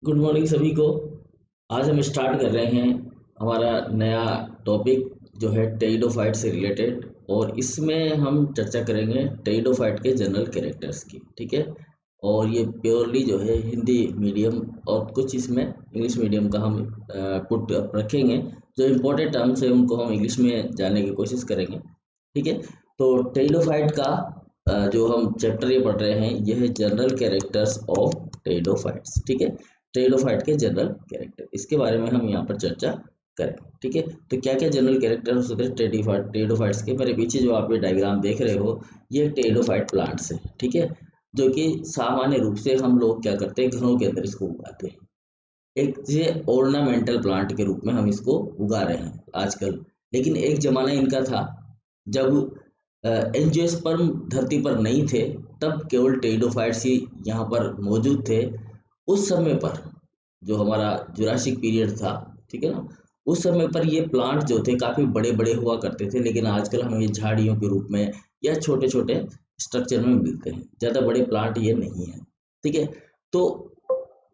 Good morning सभी को। आज हम स्टार्ट कर रहे हैं हमारा नया टॉपिक जो है टेरिडोफाइट से रिलेटेड। और इसमें हम चर्चा करेंगे टेरिडोफाइट के जनरल कैरेक्टर्स की। ठीक है। और ये प्योरली जो है हिंदी मीडियम और कुछ इसमें इंग्लिश मीडियम का हम पुट रखेंगे। जो इम्पोर्टेंट टर्म्स है उनको हम इंग्लिश में जानने की कोशिश करेंगे। ठीक है। तो टेरिडोफाइट का जो हम चैप्टर ये पढ़ रहे हैं ये है जनरल कैरेक्टर्स ऑफ टेरिडोफाइट्स। ठीक है। टेरिडोफाइट के जनरल कैरेक्टर, इसके बारे में हम यहाँ पर चर्चा करें। ठीक है। तो क्या क्या जनरल कैरेक्टर हो सकते हैं टेरिडोफाइट्स के। मेरे पीछे जो आप ये डायग्राम देख रहे हो ये टेरिडोफाइट प्लांट्स है। ठीक है। जो कि सामान्य रूप से हम लोग क्या करते हैं, घरों के अंदर इसको उगाते हैं। एक ये ऑर्नामेंटल प्लांट के रूप में हम इसको उगा रहे हैं आजकल। लेकिन एक जमाना इनका था जब एंजियोस्पर्म धरती पर नहीं थे, तब केवल टेरिडोफाइट्स ही यहाँ पर मौजूद थे। उस समय पर जो हमारा जुरासिक पीरियड था, ठीक है ना, उस समय पर ये प्लांट जो थे काफ़ी बड़े बड़े हुआ करते थे। लेकिन आजकल हमें ये झाड़ियों के रूप में या छोटे छोटे स्ट्रक्चर में मिलते हैं, ज़्यादा बड़े प्लांट ये नहीं है। ठीक है। तो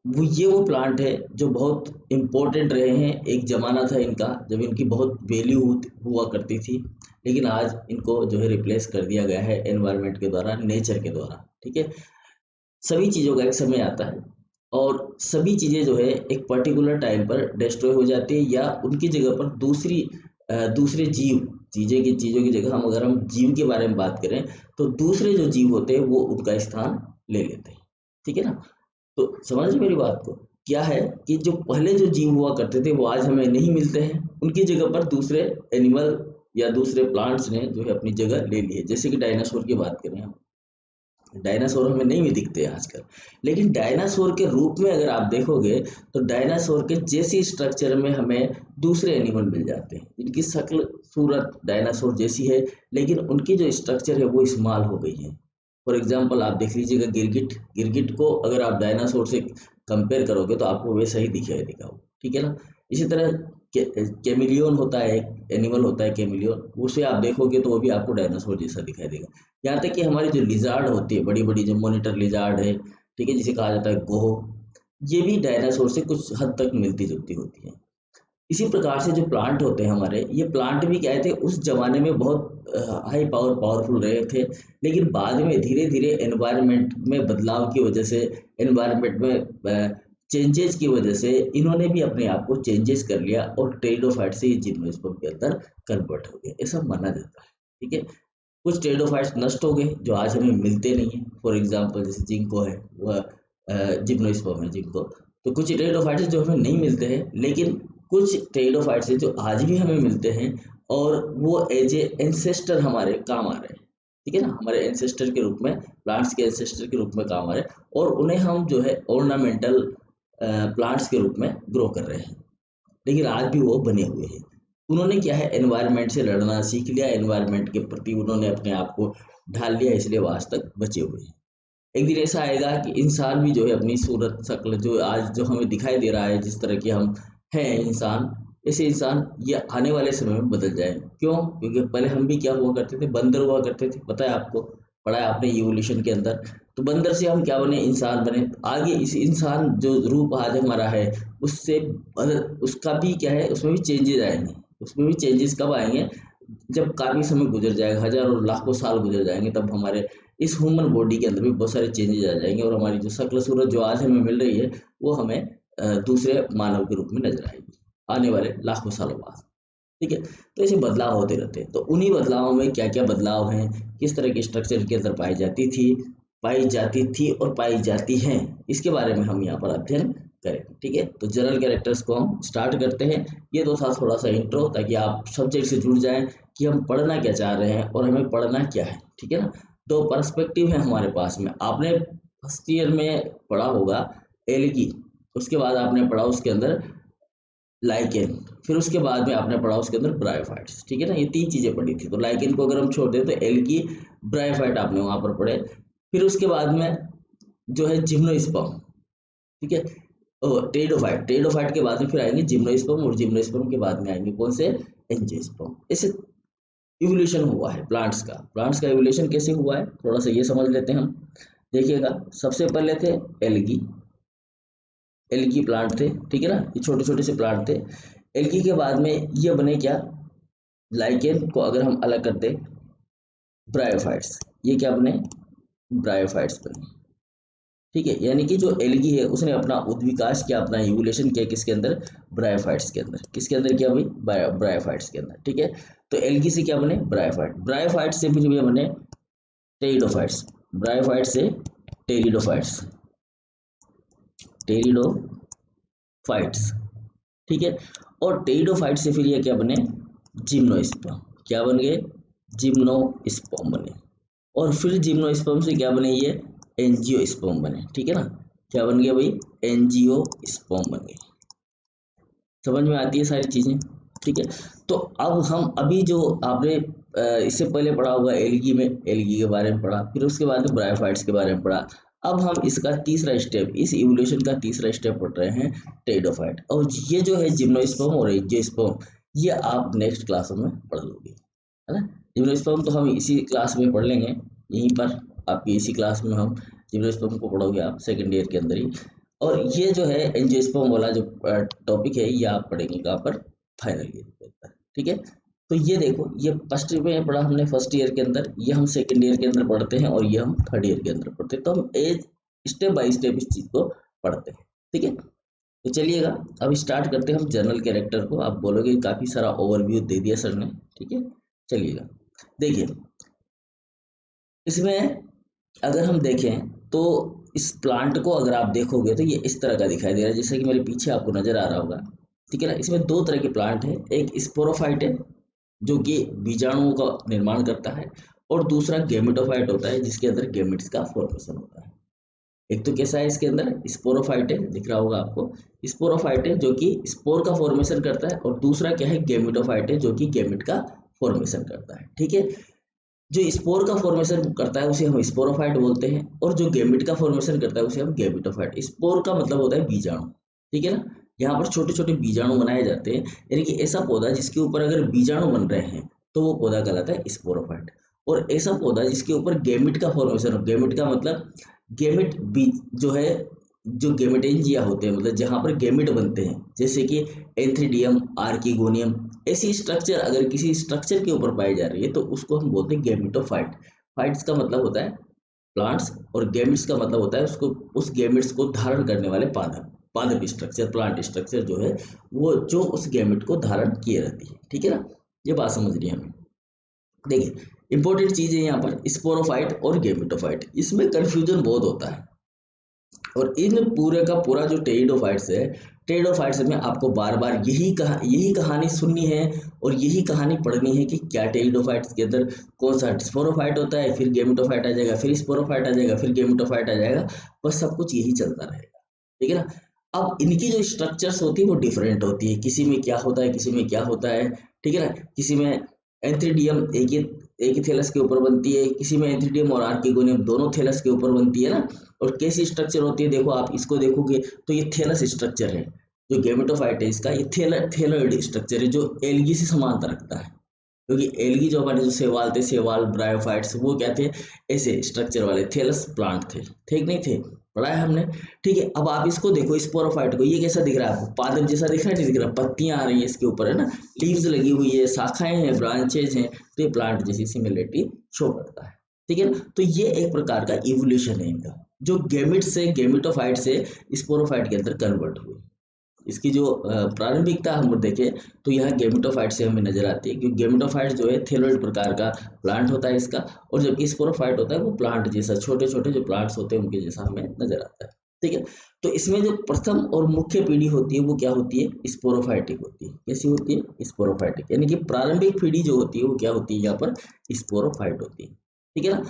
वो प्लांट है जो बहुत इम्पोर्टेंट रहे हैं। एक ज़माना था इनका जब इनकी बहुत वैल्यू हुआ करती थी। लेकिन आज इनको जो है रिप्लेस कर दिया गया है एनवायरनमेंट के द्वारा, नेचर के द्वारा। ठीक है। सभी चीज़ों का एक समय आता है और सभी चीज़ें जो है एक पर्टिकुलर टाइम पर डिस्ट्रॉय हो जाती है या उनकी जगह पर दूसरे चीज़ों की जगह हम जीव के बारे में बात करें तो दूसरे जो जीव होते हैं वो उनका स्थान ले लेते हैं। ठीक है ना। तो समझ रहे मेरी बात को। क्या है कि जो पहले जो जीव हुआ करते थे वो आज हमें नहीं मिलते हैं, उनकी जगह पर दूसरे एनिमल या दूसरे प्लांट्स ने जो है अपनी जगह ले ली है। जैसे कि डायनासोर की बात करें हम, डायनासोर हमें नहीं भी दिखते हैं आजकल। लेकिन डायनासोर के रूप में अगर आप देखोगे तो डायनासोर के जैसी स्ट्रक्चर में हमें दूसरे एनिमल मिल जाते हैं जिनकी शक्ल सूरत डायनासोर जैसी है, लेकिन उनकी जो स्ट्रक्चर है वो इस्तेमाल हो गई है। फॉर एग्जाम्पल आप देख लीजिएगा गिरगिट। गिरगिट को अगर आप डायनासोर से कंपेयर करोगे तो आपको वैसा ही दिखेगा वो। ठीक है ना। इसी तरह कैमिलियन होता है, एक एनिमल होता है कैमिलियन, उसे आप देखोगे तो वो भी आपको डायनासोर जैसा दिखाई देगा। यहाँ तक कि हमारी जो लिजार्ड होती है, बड़ी बड़ी जो मॉनिटर लिजार्ड है, ठीक है, जिसे कहा जाता है गोहो, ये भी डायनासोर से कुछ हद तक मिलती जुलती होती है। इसी प्रकार से जो प्लांट होते हैं हमारे, ये प्लांट भी क्या थे उस जमाने में बहुत पावरफुल रहे थे। लेकिन बाद में धीरे धीरे एनवायरनमेंट में बदलाव की वजह से, एनवायरनमेंट में चेंजेस की वजह से इन्होंने भी अपने आप को चेंजेस कर लिया और टेरिडोफाइट से ही जिम्नोस्पर्म के अंदर कन्वर्ट हो गया, ऐसा माना जाता है। ठीक है। कुछ टेरिडोफाइट्स नष्ट हो गए जो आज हमें मिलते नहीं हैं। फॉर एग्जांपल जैसे जिंको है, वह जिम्नोस्पर्म है जिंको। तो कुछ टेरिडोफाइट्स जो हमें नहीं मिलते हैं, लेकिन कुछ टेरिडोफाइट्स हैं जो आज भी हमें मिलते हैं और वो एज ए एंसेस्टर हमारे काम आ रहे हैं। ठीक है ना, हमारे एंसेस्टर के रूप में, प्लांट्स के एंसेस्टर के रूप में काम आ रहे हैं और उन्हें हम जो है ऑर्नामेंटल प्लांट्स के रूप में ग्रो कर रहे हैं। लेकिन आज भी वो बने हुए हैं। उन्होंने क्या है, एनवायरनमेंट से लड़ना सीख लिया, एनवायरनमेंट के प्रति उन्होंने अपने आप को ढाल लिया, इसलिए वो आज तक बचे हुए हैं। एक दिन ऐसा आएगा कि इंसान भी जो है अपनी सूरत शक्ल जो आज जो हमें दिखाई दे रहा है, जिस तरह के हम हैं इंसान, ऐसे इंसान ये आने वाले समय में बदल जाए। क्यों? क्योंकि पहले हम भी क्या हुआ करते थे, बंदर हुआ करते थे। पता है आपको, पढ़ा है आपने इवोल्यूशन के अंदर। तो बंदर से हम क्या बने, इंसान बने। आगे इस इंसान जो रूप आज हमारा है उससे उसका भी क्या है, उसमें भी चेंजेस आएंगे। उसमें भी चेंजेस कब आएंगे? जब काफी समय गुजर जाएगा, हजारों लाखों साल गुजर जाएंगे, तब हमारे इस ह्यूमन बॉडी के अंदर भी बहुत सारे चेंजेस आ जाएंगे और हमारी जो शक्ल सूरत जो आज हमें मिल रही है वो हमें दूसरे मानव के रूप में नजर आएगी आने वाले लाखों सालों बाद। ठीक है। तो ऐसे बदलाव होते रहते हैं। तो उन्हीं बदलावों में क्या क्या बदलाव हैं, किस तरह के स्ट्रक्चर के अंदर पाई जाती थी और पाई जाती हैं, इसके बारे में हम यहाँ पर अध्ययन करेंगे। ठीक है। तो जनरल कैरेक्टर्स को हम स्टार्ट करते हैं। ये तो था थोड़ा सा इंट्रो, ताकि आप सब्जेक्ट से जुड़ जाएं कि हम पढ़ना क्या चाह रहे हैं और हमें पढ़ना क्या है। ठीक है ना। दो पर्सपेक्टिव है हमारे पास में। आपने फर्स्ट ईयर में पढ़ा होगा एल्गी, उसके बाद आपने पढ़ा उसके अंदर लाइकेन, फिर उसके बाद में आपने पढ़ा उसके अंदर ब्रायोफाइट्स। ठीक है ना, ये तीन चीजें पढ़ी थी। तो लाइकेन को अगर हम छोड़ दें तो एल्गी, ब्रायोफाइट आपने वहां पर पढ़े। फिर उसके बाद में जो है जिम्नोस्पर्म। ठीक है। टेरिडोफाइट के बाद में फिर आएंगे जिम्नोस्पर्म और जिम्नोस्पर्म के बाद में आएंगे कौन से, एंजियोस्पर्म। ऐसे इवोल्यूशन हुआ है प्लांट्स का इवोल्यूशन कैसे हुआ है थोड़ा सा ये समझ लेते हैं हम। देखिएगा, सबसे पहले थे एल्गी, एल्गी प्लांट थे, ठीक है ना, ये छोटे छोटे से प्लांट थे। एल्गी के बाद में ये बने क्या, लाइकेन को अगर हम अलग कर दें, ब्रायोफाइट्स, ये क्या बने, ब्रायोफाइट्स बने, ठीक है। यानी कि जो एल्गी है उसने अपना उद्विकास किया, अपना इवोल्यूशन किया किसके अंदर, ब्रायोफाइट्स के अंदर। किसके अंदर किया भाई, ब्रायोफाइट्स के अंदर, ठीक है। तो एल्गी से क्या बने, ब्रायोफाइट, ब्रायोफाइट से फिर ये बने टेरिडोफाइट्स, ब्रायोफाइट से टेरिडोफाइट्स, टेरिडोफाइट्स, ठीक है। और टेरिडोफाइट से फिर ये क्या बने, जिम्नोस्पर्म, क्या बन गए, जिम्नोस्पर्म बने। और फिर जिम्नोस्पर्म से क्या बने, ये एंजियोस्पर्म बने, ठीक है ना। क्या बन गया भाई, एंजियोस्पर्म बन गए। समझ में आती है सारी चीजें, ठीक है। तो अब हम अभी जो आपने इससे पहले पढ़ा होगा एल्गी में, एल्गी के बारे में पढ़ा, फिर उसके बाद में ब्रायोफाइट्स के बारे में पढ़ा। अब हम इसका तीसरा स्टेप, इस इवोल्यूशन का तीसरा स्टेप पढ़ रहे हैं, टेरिडोफाइट। और ये जो है जिम्नोस्पर्म और एंजियोस्पर्म, ये आप नेक्स्ट क्लास में पढ़ लोगे, है ना। जिम्नोस्पर्म तो हम इसी क्लास में पढ़ लेंगे, यहीं पर आपकी इसी क्लास में हम जिम्नोस्पर्म को पढ़ोगे आप सेकेंड ईयर के अंदर ही। और ये जो है एंजियोस्पर्म वाला जो टॉपिक है ये आप पढ़ेंगे कहाँ पर, फाइनल ईयर के अंदर, ठीक है। तो ये देखो, ये फर्स्ट में पढ़ा हमने फर्स्ट ईयर के अंदर, ये हम सेकेंड ईयर के अंदर पढ़ते हैं, और ये हम थर्ड ईयर के अंदर पढ़ते हैं। तो हम एज स्टेप बाय स्टेप इस चीज को पढ़ते हैं, ठीक है। तो चलिएगा अब स्टार्ट करते हैं हम जनरल कैरेक्टर को। आप बोलोगे काफी सारा ओवरव्यू दे दिया सर ने, ठीक है। चलिएगा देखिए, इसमें अगर हम देखें तो इस प्लांट को अगर आप देखोगे तो ये इस तरह का दिखाई दे रहा है, जैसे कि मेरे पीछे आपको नजर आ रहा होगा, ठीक है ना। इसमें दो तरह के प्लांट है, एक स्पोरोफाइट है जो कि बीजाणुओं का निर्माण करता है, और दूसरा गेमेटोफाइट होता है जिसके अंदर गेमेट्स का फॉर्मेशन होता है। एक तो कैसा है, इसके अंदर स्पोरोफाइट है, दिख रहा होगा आपको, स्पोरोफाइट है जो कि स्पोर का फॉर्मेशन करता है, और दूसरा क्या है, गेमेटोफाइट है जो कि गेमेट का फॉर्मेशन करता है, ठीक है। जो स्पोर का फॉर्मेशन करता है उसे हम स्पोरोफाइट बोलते हैं, और जो गैमेट का फॉर्मेशन करता है उसे हम गैमेटोफाइट। स्पोर का मतलब होता है बीजाणु, ठीक है ना। यहाँ पर छोटे छोटे बीजाणु बनाए जाते हैं, यानी कि ऐसा पौधा जिसके ऊपर अगर बीजाणु बन रहे हैं तो वो पौधा कहलाता है स्पोरोफाइट। और ऐसा पौधा जिसके ऊपर गैमेट का फॉर्मेशन हो, गैमेट का मतलब गैमेट बीज जो है, जो गैमेटेंजिया होते हैं, मतलब जहाँ पर गैमेट बनते हैं, जैसे कि एंथ्रीडियम, आर्किगोनियम, ऐसी स्ट्रक्चर अगर किसी स्ट्रक्चर के ऊपर पाई जा रही है तो उसको हम बोलते हैं गैमेटोफाइट। फाइट्स का मतलब होता है प्लांट्स, और गैमेट्स का मतलब होता है उसको, उस गैमेट्स को धारण करने वाले पादप, पादप स्ट्रक्चर, प्लांट स्ट्रक्चर जो है वो जो उस गैमेट को धारण किए रहती है, ठीक है ना। ये बात समझ रही है हमें। देखिए इंपॉर्टेंट चीज है यहाँ पर स्पोरोफाइट और गैमेटोफाइट, इसमें कंफ्यूजन बहुत होता है। और इन पूरे का पूरा जो टेरिडोफाइट्स है, टेरिडोफाइट्स में आपको बार बार यही कहानी सुननी है और यही कहानी पढ़नी है कि क्या टेरिडोफाइट्स के अंदर कौन सा स्पोरोफाइट होता है, फिर गेमेटोफाइट आ जाएगा, फिर स्पोरोफाइट आ जाएगा, फिर गेमेटोफाइट आ जाएगा, बस सब कुछ यही चलता रहेगा, ठीक है ना। अब इनकी जो स्ट्रक्चर्स होती है वो डिफरेंट होती है, किसी में क्या होता है, किसी में क्या होता है, ठीक है ना। किसी में एंथ्रीडियम एक ही थैलस के ऊपर बनती है, किसी में एंथ्रीडियम और आर्किगोनियम दोनों थैलस के ऊपर बनती है ना। और कैसी स्ट्रक्चर होती है, देखो आप इसको देखोगे तो ये थैलस स्ट्रक्चर है, जो गेमेटोफाइट है इसका, ये थैलॉइड स्ट्रक्चर है जो एल्गी से समानता रखता है। क्योंकि एल्गी जो हमारे जो शैवाल थे, शैवाल ब्रायोफाइट्स, वो क्या थे, ऐसे स्ट्रक्चर वाले थैलस प्लांट थे, ठीक नहीं थे, पढ़ा है हमने, ठीक है। अब आप इसको देखो स्पोरोफाइट को, ये कैसा दिख रहा है आपको, पादप जैसा दिख रहा है, नहीं दिख रहा, पत्तियां आ रही है इसके ऊपर, है ना, लीव्स लगी हुई है, शाखाएं हैं, ब्रांचेज हैं, तो ये प्लांट जैसी सिमिलरिटी शो करता है, ठीक है ना। तो ये एक प्रकार का इवोल्यूशन है इनका, जो गेमिट से, गेमिटोफाइट से स्पोरोफाइट के अंदर कन्वर्ट हुए। इसकी जो प्रारंभिकता हम देखें तो यह गेमेटोफाइट से हमें नजर आती है, क्योंकि गेमेटोफाइट जो है थैलोइड प्रकार का प्लांट होता है इसका, और जबकि स्पोरोफाइट होता है वो प्लांट जैसा, छोटे छोटे जो प्लांट्स होते हैं उनके जैसा हमें नजर आता है, ठीक है। तो इसमें जो प्रथम और मुख्य पीढ़ी होती है वो क्या होती है, स्पोरोफाइटिक होती है। कैसी होती है, स्पोरोफाइटिक, यानी कि प्रारंभिक पीढ़ी जो होती है वो क्या होती है, यहाँ पर स्पोरोफाइट होती है, ठीक है ना।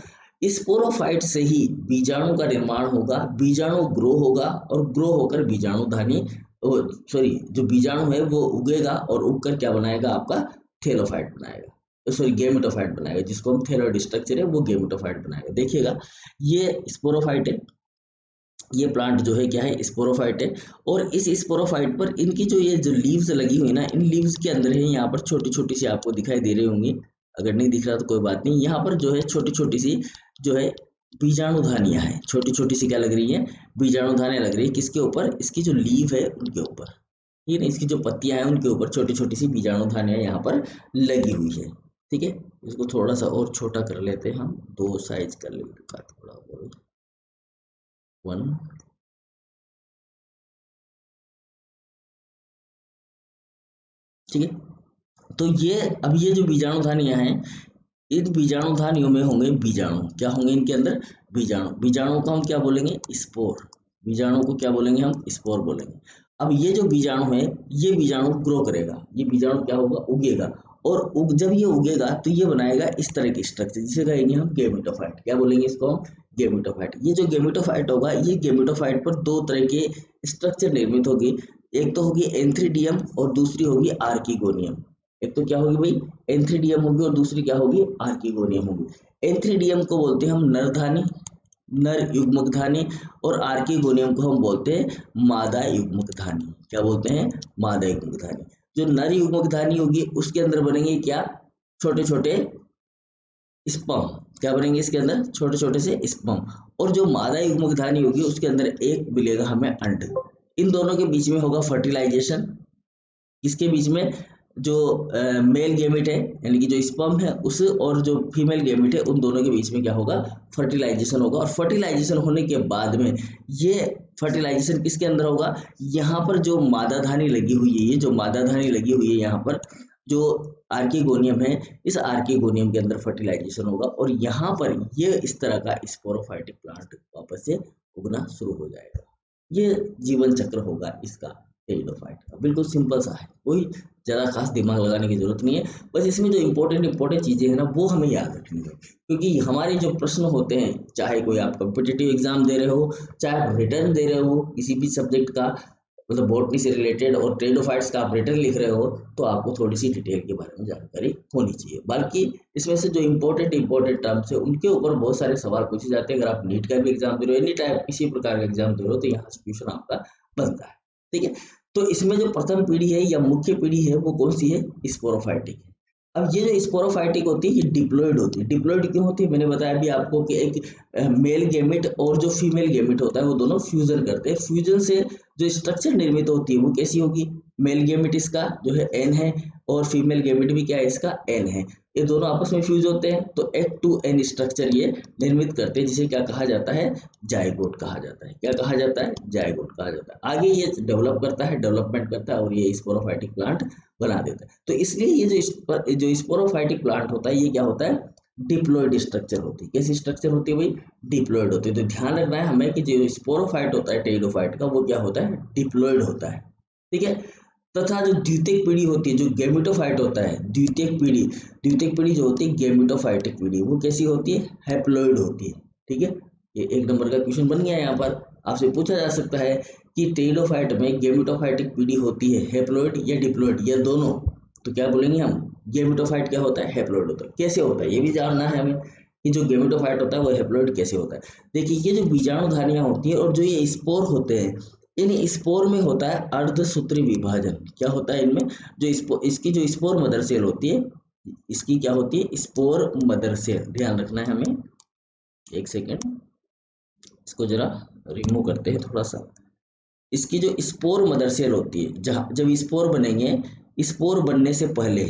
स्पोरोफाइट से ही बीजाणु का निर्माण होगा, बीजाणु ग्रो होगा, और ग्रो होकर बीजाणुधानी, सॉरी, जो बीजाणु है वो उगेगा, और उगकर क्या बनाएगा, आपका थैलोफाइट बनाएगा, सॉरी गेमेटोफाइट बनाएगा, जिसको हम थैलोइड स्ट्रक्चर है वो गेमेटोफाइट बनाएगा। देखिएगा ये स्पोरोफाइट है, ये प्लांट जो है क्या है, स्पोरोफाइट है। और इस स्पोरोफाइट पर इनकी जो ये जो लीव्स लगी हुई ना, इन लीव्स के अंदर है, यहाँ पर छोटी छोटी सी आपको दिखाई दे रही होंगी, अगर नहीं दिख रहा तो कोई बात नहीं, यहाँ पर जो है छोटी छोटी सी जो है बीजाणुधानियां हैं, छोटी छोटी सी क्या लग रही है, बीजाणुधानियां लग रही है। किसके ऊपर, इसकी जो लीव है उनके ऊपर, ठीक है, इसकी जो पत्तियां हैं उनके ऊपर छोटी छोटी सी बीजाणुधानियां यहाँ पर लगी हुई है। ठीक है, इसको थोड़ा सा और छोटा कर लेते हैं हम, 2 साइज कर लेते हैं थोड़ा और, 1, ठीक है। तो ये अब ये जो बीजाणुधानियां हैं, इन बीजाणुधानियों में होंगे बीजाणु, क्या होंगे इनके अंदर, बीजाणु। बीजाणु को हम क्या बोलेंगे, स्पोर। बीजाणु को क्या बोलेंगे हम, स्पोर बोलेंगे। अब ये जो बीजाणु है, ये बीजाणु ग्रो करेगा, ये बीजाणु क्या होगा, उगेगा। और जब ये उगेगा तो ये बनाएगा इस तरह की स्ट्रक्चर, जिसे कहेंगे हम गेमेटोफाइट। क्या बोलेंगे इसको हम, गेमेटोफाइट। ये जो गेमेटोफाइट होगा, ये गेमेटोफाइट पर 2 तरह के स्ट्रक्चर निर्मित होगी। एक तो होगी एंथ्रीडियम और दूसरी होगी आर्किगोनियम। एक तो क्या होगी भाई, एंथ्रीडियम होगी और दूसरी क्या होगी, आर्किगोनियम होगी। एंथ्रीडियम को बोलते हैं हम नरधानी, नर युग्मक धानी, और आर्किगोनियम को हम बोलते हैं मादा युग्मक धानी। क्या बोलते हैं, मादा युग्मक धानी। जो नर युग्मक धानी होगी उसके अंदर बनेंगे क्या, छोटे छोटे स्पर्म। क्या बनेंगे इसके अंदर, छोटे छोटे से स्पर्म। और जो मादा युग्मक धानी होगी उसके अंदर एक मिलेगा हमें अंड। इन दोनों के बीच में होगा फर्टिलाइजेशन। इसके बीच में जो मेल गेमिट है, यानी कि जो स्पर्म है उस, और जो फीमेल गेमिट है, उन दोनों के बीच में क्या होगा, फर्टिलाइजेशन होगा। और फर्टिलाइजेशन होने के बाद में ये फर्टिलाइजेशन किसके अंदर होगा, यहाँ पर जो मादा धानी लगी हुई है, ये जो मादा धानी लगी हुई है यहाँ पर, जो आर्किगोनियम है, इस आर्किगोनियम के अंदर फर्टिलाइजेशन होगा। और यहाँ पर ये इस तरह का स्पोरोफाइटिक प्लांट वापस से उगना शुरू हो जाएगा। ये जीवन चक्र होगा इसका, टेरिडोफाइट का। बिल्कुल सिंपल सा है, कोई ज़्यादा खास दिमाग लगाने की जरूरत नहीं है। बस इसमें जो इंपॉर्टेंट चीज़ें हैं ना, वो हमें याद रखनी है। क्योंकि हमारे जो प्रश्न होते हैं, चाहे कोई आप कॉम्पिटिटिव एग्जाम दे रहे हो, चाहे आप रिटर्न दे रहे हो किसी भी सब्जेक्ट का, मतलब बॉटनी से रिलेटेड, और टेरिडोफाइट्स का आप रिटर्न लिख रहे हो, तो आपको थोड़ी सी डिटेल के बारे में जानकारी होनी चाहिए। बाकी इसमें से जो इंपॉर्टेंट टर्म्स है उनके ऊपर बहुत सारे सवाल पूछे जाते हैं। अगर आप नीट का भी एग्जाम दे रहे हो, एनी टाइप किसी प्रकार का एग्जाम दे रहे हो, तो यहाँ से क्वेश्चन आपका बनता है। ठीक है, तो इसमें जो प्रथम पीढ़ी है या मुख्य पीढ़ी है वो कौन सी है, स्पोरोफाइटिक है। अब ये जो स्पोरोफाइटिक होती है ये डिप्लॉयड होती है। डिप्लॉयड क्यों होती है, मैंने बताया भी आपको कि एक मेल गेमिट और जो फीमेल गेमिट होता है वो दोनों फ्यूजन करते हैं। फ्यूजन से जो स्ट्रक्चर निर्मित होती है वो कैसी होगी, मेल गेमिट इसका जो है एन है, और फीमेल गेमिट भी क्या है, इसका एन है। ये दोनों आपस में फ्यूज होते हैं तो एक टू एन स्ट्रक्चर ये निर्मित करते हैं, जिसे क्या कहा जाता है, जायगोट कहा जाता है। क्या कहा जाता है, जायगोट कहा जाता है। आगे ये डेवलप करता है, डेवलपमेंट करता है, और ये स्पोरोफाइटिक प्लांट बना देता है। तो इसलिए ये जो स्पोरोफाइटिक प्लांट होता है, ये क्या होता है, डिप्लॉयड स्ट्रक्चर होती है। कैसी स्ट्रक्चर होती है भाई, डिप्लॉयड होती है। तो ध्यान रखना है हमें कि जो स्पोरोफाइट होता है टेरिडोफाइट का, वो क्या होता है, डिप्लॉयड होता है। ठीक है, तथा जो द्वितीयक पीढ़ी होती है, जो गेमिटोफाइट होता है, द्वितीयक पीढ़ी जो होती है गेमिटोफाइटिक पीढ़ी, वो कैसी होती है, हैप्लॉइड होती है। ठीक है, ये 1 नंबर का क्वेश्चन बन गया। यहाँ पर आपसे पूछा जा सकता है कि टेरिडोफाइट में गेमिटोफाइटिक पीढ़ी होती है हैप्लॉइड या डिप्लॉइड या दोनों, तो क्या बोलेंगे हम, गेमिटोफाइट क्या होता है, हैप्लॉइड होता है। कैसे होता है ये भी जानना है हमें, कि जो गेमिटोफाइट होता है वो हैप्लॉइड कैसे होता है। देखिए, ये जो बीजाणुधानियां होती है और जो ये स्पोर होते हैं, इन स्पोर में होता है अर्धसूत्री विभाजन। क्या होता है इनमें, जो इसकी जो स्पोर मदर सेल होती है, इसकी क्या होती है, स्पोर मदर सेल। ध्यान रखना है हमें, 1 सेकेंड, इसको जरा रिमूव करते हैं थोड़ा सा। इसकी जो स्पोर मदर सेल होती है, जहाँ जब स्पोर बनेंगे, स्पोर बनने से पहले,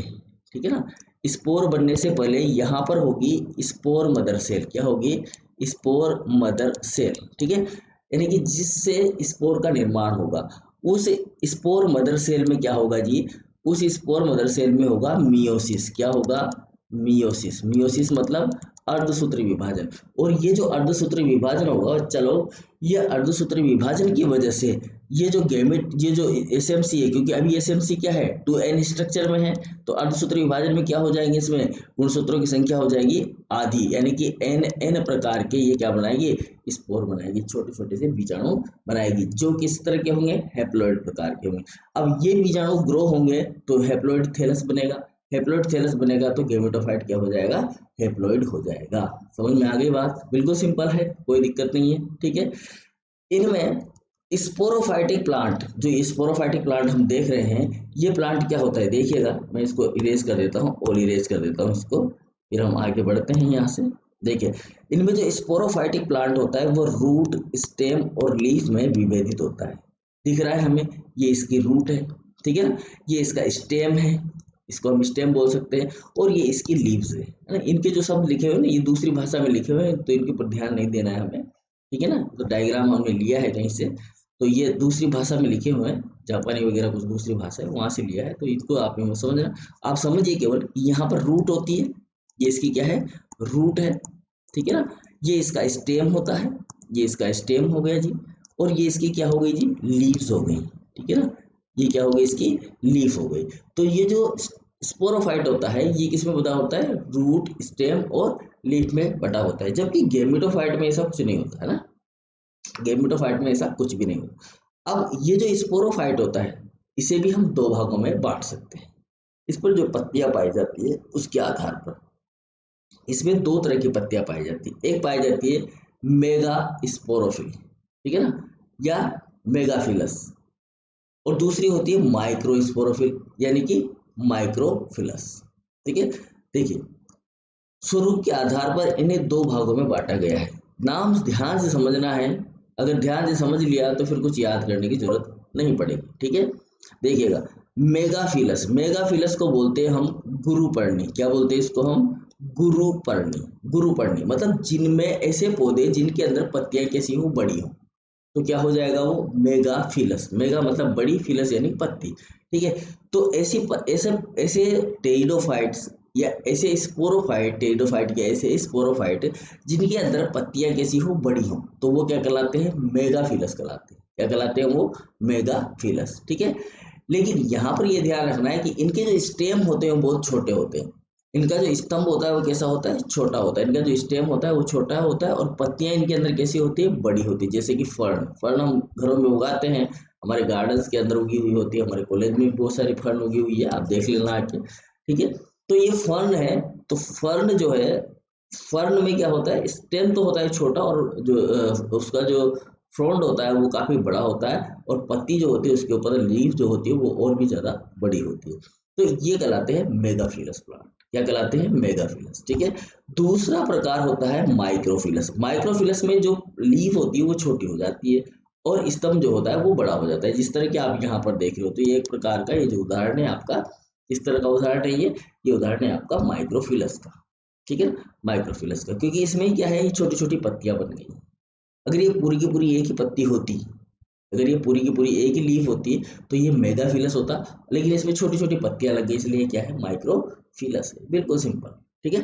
ठीक है ना, स्पोर बनने से पहले यहाँ पर होगी स्पोर मदर सेल। क्या होगी, स्पोर मदर सेल। ठीक है, यानी कि जिससे स्पोर का निर्माण होगा, उस स्पोर मदर सेल में क्या होगा जी, उस स्पोर मदर सेल में होगा मियोसिस। क्या होगा, मियोसिस। मियोसिस मतलब अर्धसूत्री विभाजन। और ये जो अर्धसूत्री विभाजन होगा, चलो, ये अर्धसूत्री विभाजन की वजह से ये जो गेमेट, ये जो एसएमसी है, क्योंकि अभी एसएमसी क्या है, 2n स्ट्रक्चर में है, तो अर्धसूत्री विभाजन में क्या हो जाएंगे, इसमें गुणसूत्रों की संख्या हो जाएगी आधी, यानी कि n प्रकार के ये क्या बनाएगी, स्पोर बनाएगी, छोटे छोटे से बीजाणु बनाएगी, जो किस तरह के होंगे, हैप्लॉइड प्रकार के होंगे। अब ये बीजाणु ग्रो होंगे तो हैप्लॉइड थैलस बनेगा, हैप्लॉइड थैलस बनेगा तो गेमेटोफाइट क्या हो जाएगा, हैप्लॉइड हो जाएगा। समझ में आ गई बात, बिल्कुल सिंपल है, कोई दिक्कत नहीं है। ठीक है, इनमें स्पोरोफाइटिक प्लांट, जो स्पोरोफाइटिक प्लांट हम देख रहे हैं, ये प्लांट क्या होता है, देखिएगा, मैं इसको इरेज कर देता हूँ, और इरेज कर देता हूँ इसको, फिर हम आगे बढ़ते हैं यहाँ से। देखिए, इनमें जो स्पोरोफाइटिक प्लांट होता है वो रूट, स्टेम और लीफ में विभेदित होता है। दिख रहा है हमें, ये इसकी रूट है, ठीक है ना, ये इसका स्टेम है, इसको हम स्टेम बोल सकते हैं, और ये इसकी लीव्स है ना। इनके जो शब्द लिखे हुए हैं ना, ये दूसरी भाषा में लिखे हुए हैं, तो इनके ऊपर ध्यान नहीं देना है हमें, ठीक है ना। तो डायग्राम हमने लिया है कहीं से, तो ये दूसरी भाषा में लिखे हुए हैं, जापानी वगैरह कुछ दूसरी भाषा है वहां से लिया है, तो इसको आप समझना। आप समझिए केवल यहाँ पर रूट होती है, ये इसकी क्या है, रूट है, ठीक है ना। ये इसका स्टेम होता है, ये इसका स्टेम हो गया जी, और ये इसकी क्या हो गई जी, लीव्स हो गई, ठीक है ना। ये क्या हो गई, इसकी लीफ हो गई। तो ये जो स्पोरोफाइट होता है ये किस में बटा होता है, रूट, स्टेम और लीफ में बटा होता है, जबकि गेमिटोफाइट में ऐसा कुछ नहीं होता है ना। गेमिटोफाइट में ऐसा कुछ भी नहीं होता। अब ये जो स्पोरोफाइट होता है इसे भी हम दो भागों में बांट सकते हैं। इस पर जो पत्तियां पाई जाती है उसके आधार पर इसमें दो तरह की पत्तियां पाई जाती है। एक पाई जाती है मेगा स्पोरोफिल, ठीक है ना, या मेगाफिलस, और दूसरी होती है माइक्रोस्पोरोफिल यानी कि माइक्रोफिलस, ठीक है। देखिए, स्वरूप के आधार पर इन्हें दो भागों में बांटा गया है। नाम ध्यान से समझना है, अगर ध्यान से समझ लिया तो फिर कुछ याद करने की जरूरत नहीं पड़ेगी, ठीक है। देखिएगा, मेगाफिलस, मेगाफिलस को बोलते हैं हम गुरुपर्णी। क्या बोलते हैं इसको हम, गुरुपर्णी। गुरुपर्णी मतलब जिनमें ऐसे पौधे जिनके अंदर पत्तियां कैसी हो, बड़ी हो, तो क्या हो जाएगा वो मेगाफिलस। मेगा मतलब बड़ी, फिलस यानी पत्ती, ठीक है। तो ऐसे ऐसे टेरिडोफाइट्स या ऐसे स्पोरोफाइट, टेरिडोफाइट या ऐसे स्पोरोफाइट जिनके अंदर पत्तियां कैसी हो, बड़ी हो, तो वो क्या कहलाते हैं, मेगाफिलस कहलाते हैं। क्या कहलाते हैं वो, मेगाफिलस, ठीक है। लेकिन यहाँ पर ये ध्यान रखना है कि इनके जो स्टेम होते हैं वो बहुत छोटे होते हैं। इनका जो स्तंभ होता है वो कैसा होता है, छोटा होता है। इनका जो स्टेम होता है वो छोटा होता है, और पत्तियां इनके अंदर कैसी होती है, बड़ी होती है। जैसे कि फर्न, फर्न हम घरों में उगाते हैं, हमारे गार्डन्स के अंदर उगी हुई होती है, हमारे कॉलेज में भी बहुत सारी फर्न उगी हुई है, आप देख लेना आके, ठीक है। तो ये फर्न है, तो फर्न जो है, फर्न में क्या होता है, स्टेम तो होता है छोटा, और जो उसका जो फ्रॉन्ड होता है वो काफी बड़ा होता है, और पत्ती जो होती है उसके ऊपर लीफ जो होती है वो और भी ज्यादा बड़ी होती है। तो ये कहलाते हैं मेगाफिलस प्लांट। क्या कहलाते हैं, मेगाफिलस, ठीक है। दूसरा प्रकार होता है माइक्रोफिलस। माइक्रोफिलस में जो लीफ होती है वो छोटी हो जाती है, और स्तंभ जो होता है वो बड़ा हो जाता है, जिस तरह के आप यहाँ पर देख रहे हो। तो ये एक प्रकार का, ये जो उदाहरण है आपका, इस तरह का उदाहरण है ये उदाहरण है आपका माइक्रोफिलस का, ठीक है, माइक्रोफिलस का। क्योंकि इसमें क्या है, ये छोटी छोटी पत्तियां बन गई। अगर ये पूरी की पूरी एक ही पत्ती होती, अगर ये पूरी की पूरी एक ही लीफ होती तो ये मेगाफिलस होता, लेकिन इसमें छोटी छोटी पत्तियां लग गई, इसलिए क्या है, माइक्रोफिलस है। बिल्कुल सिंपल, ठीक है।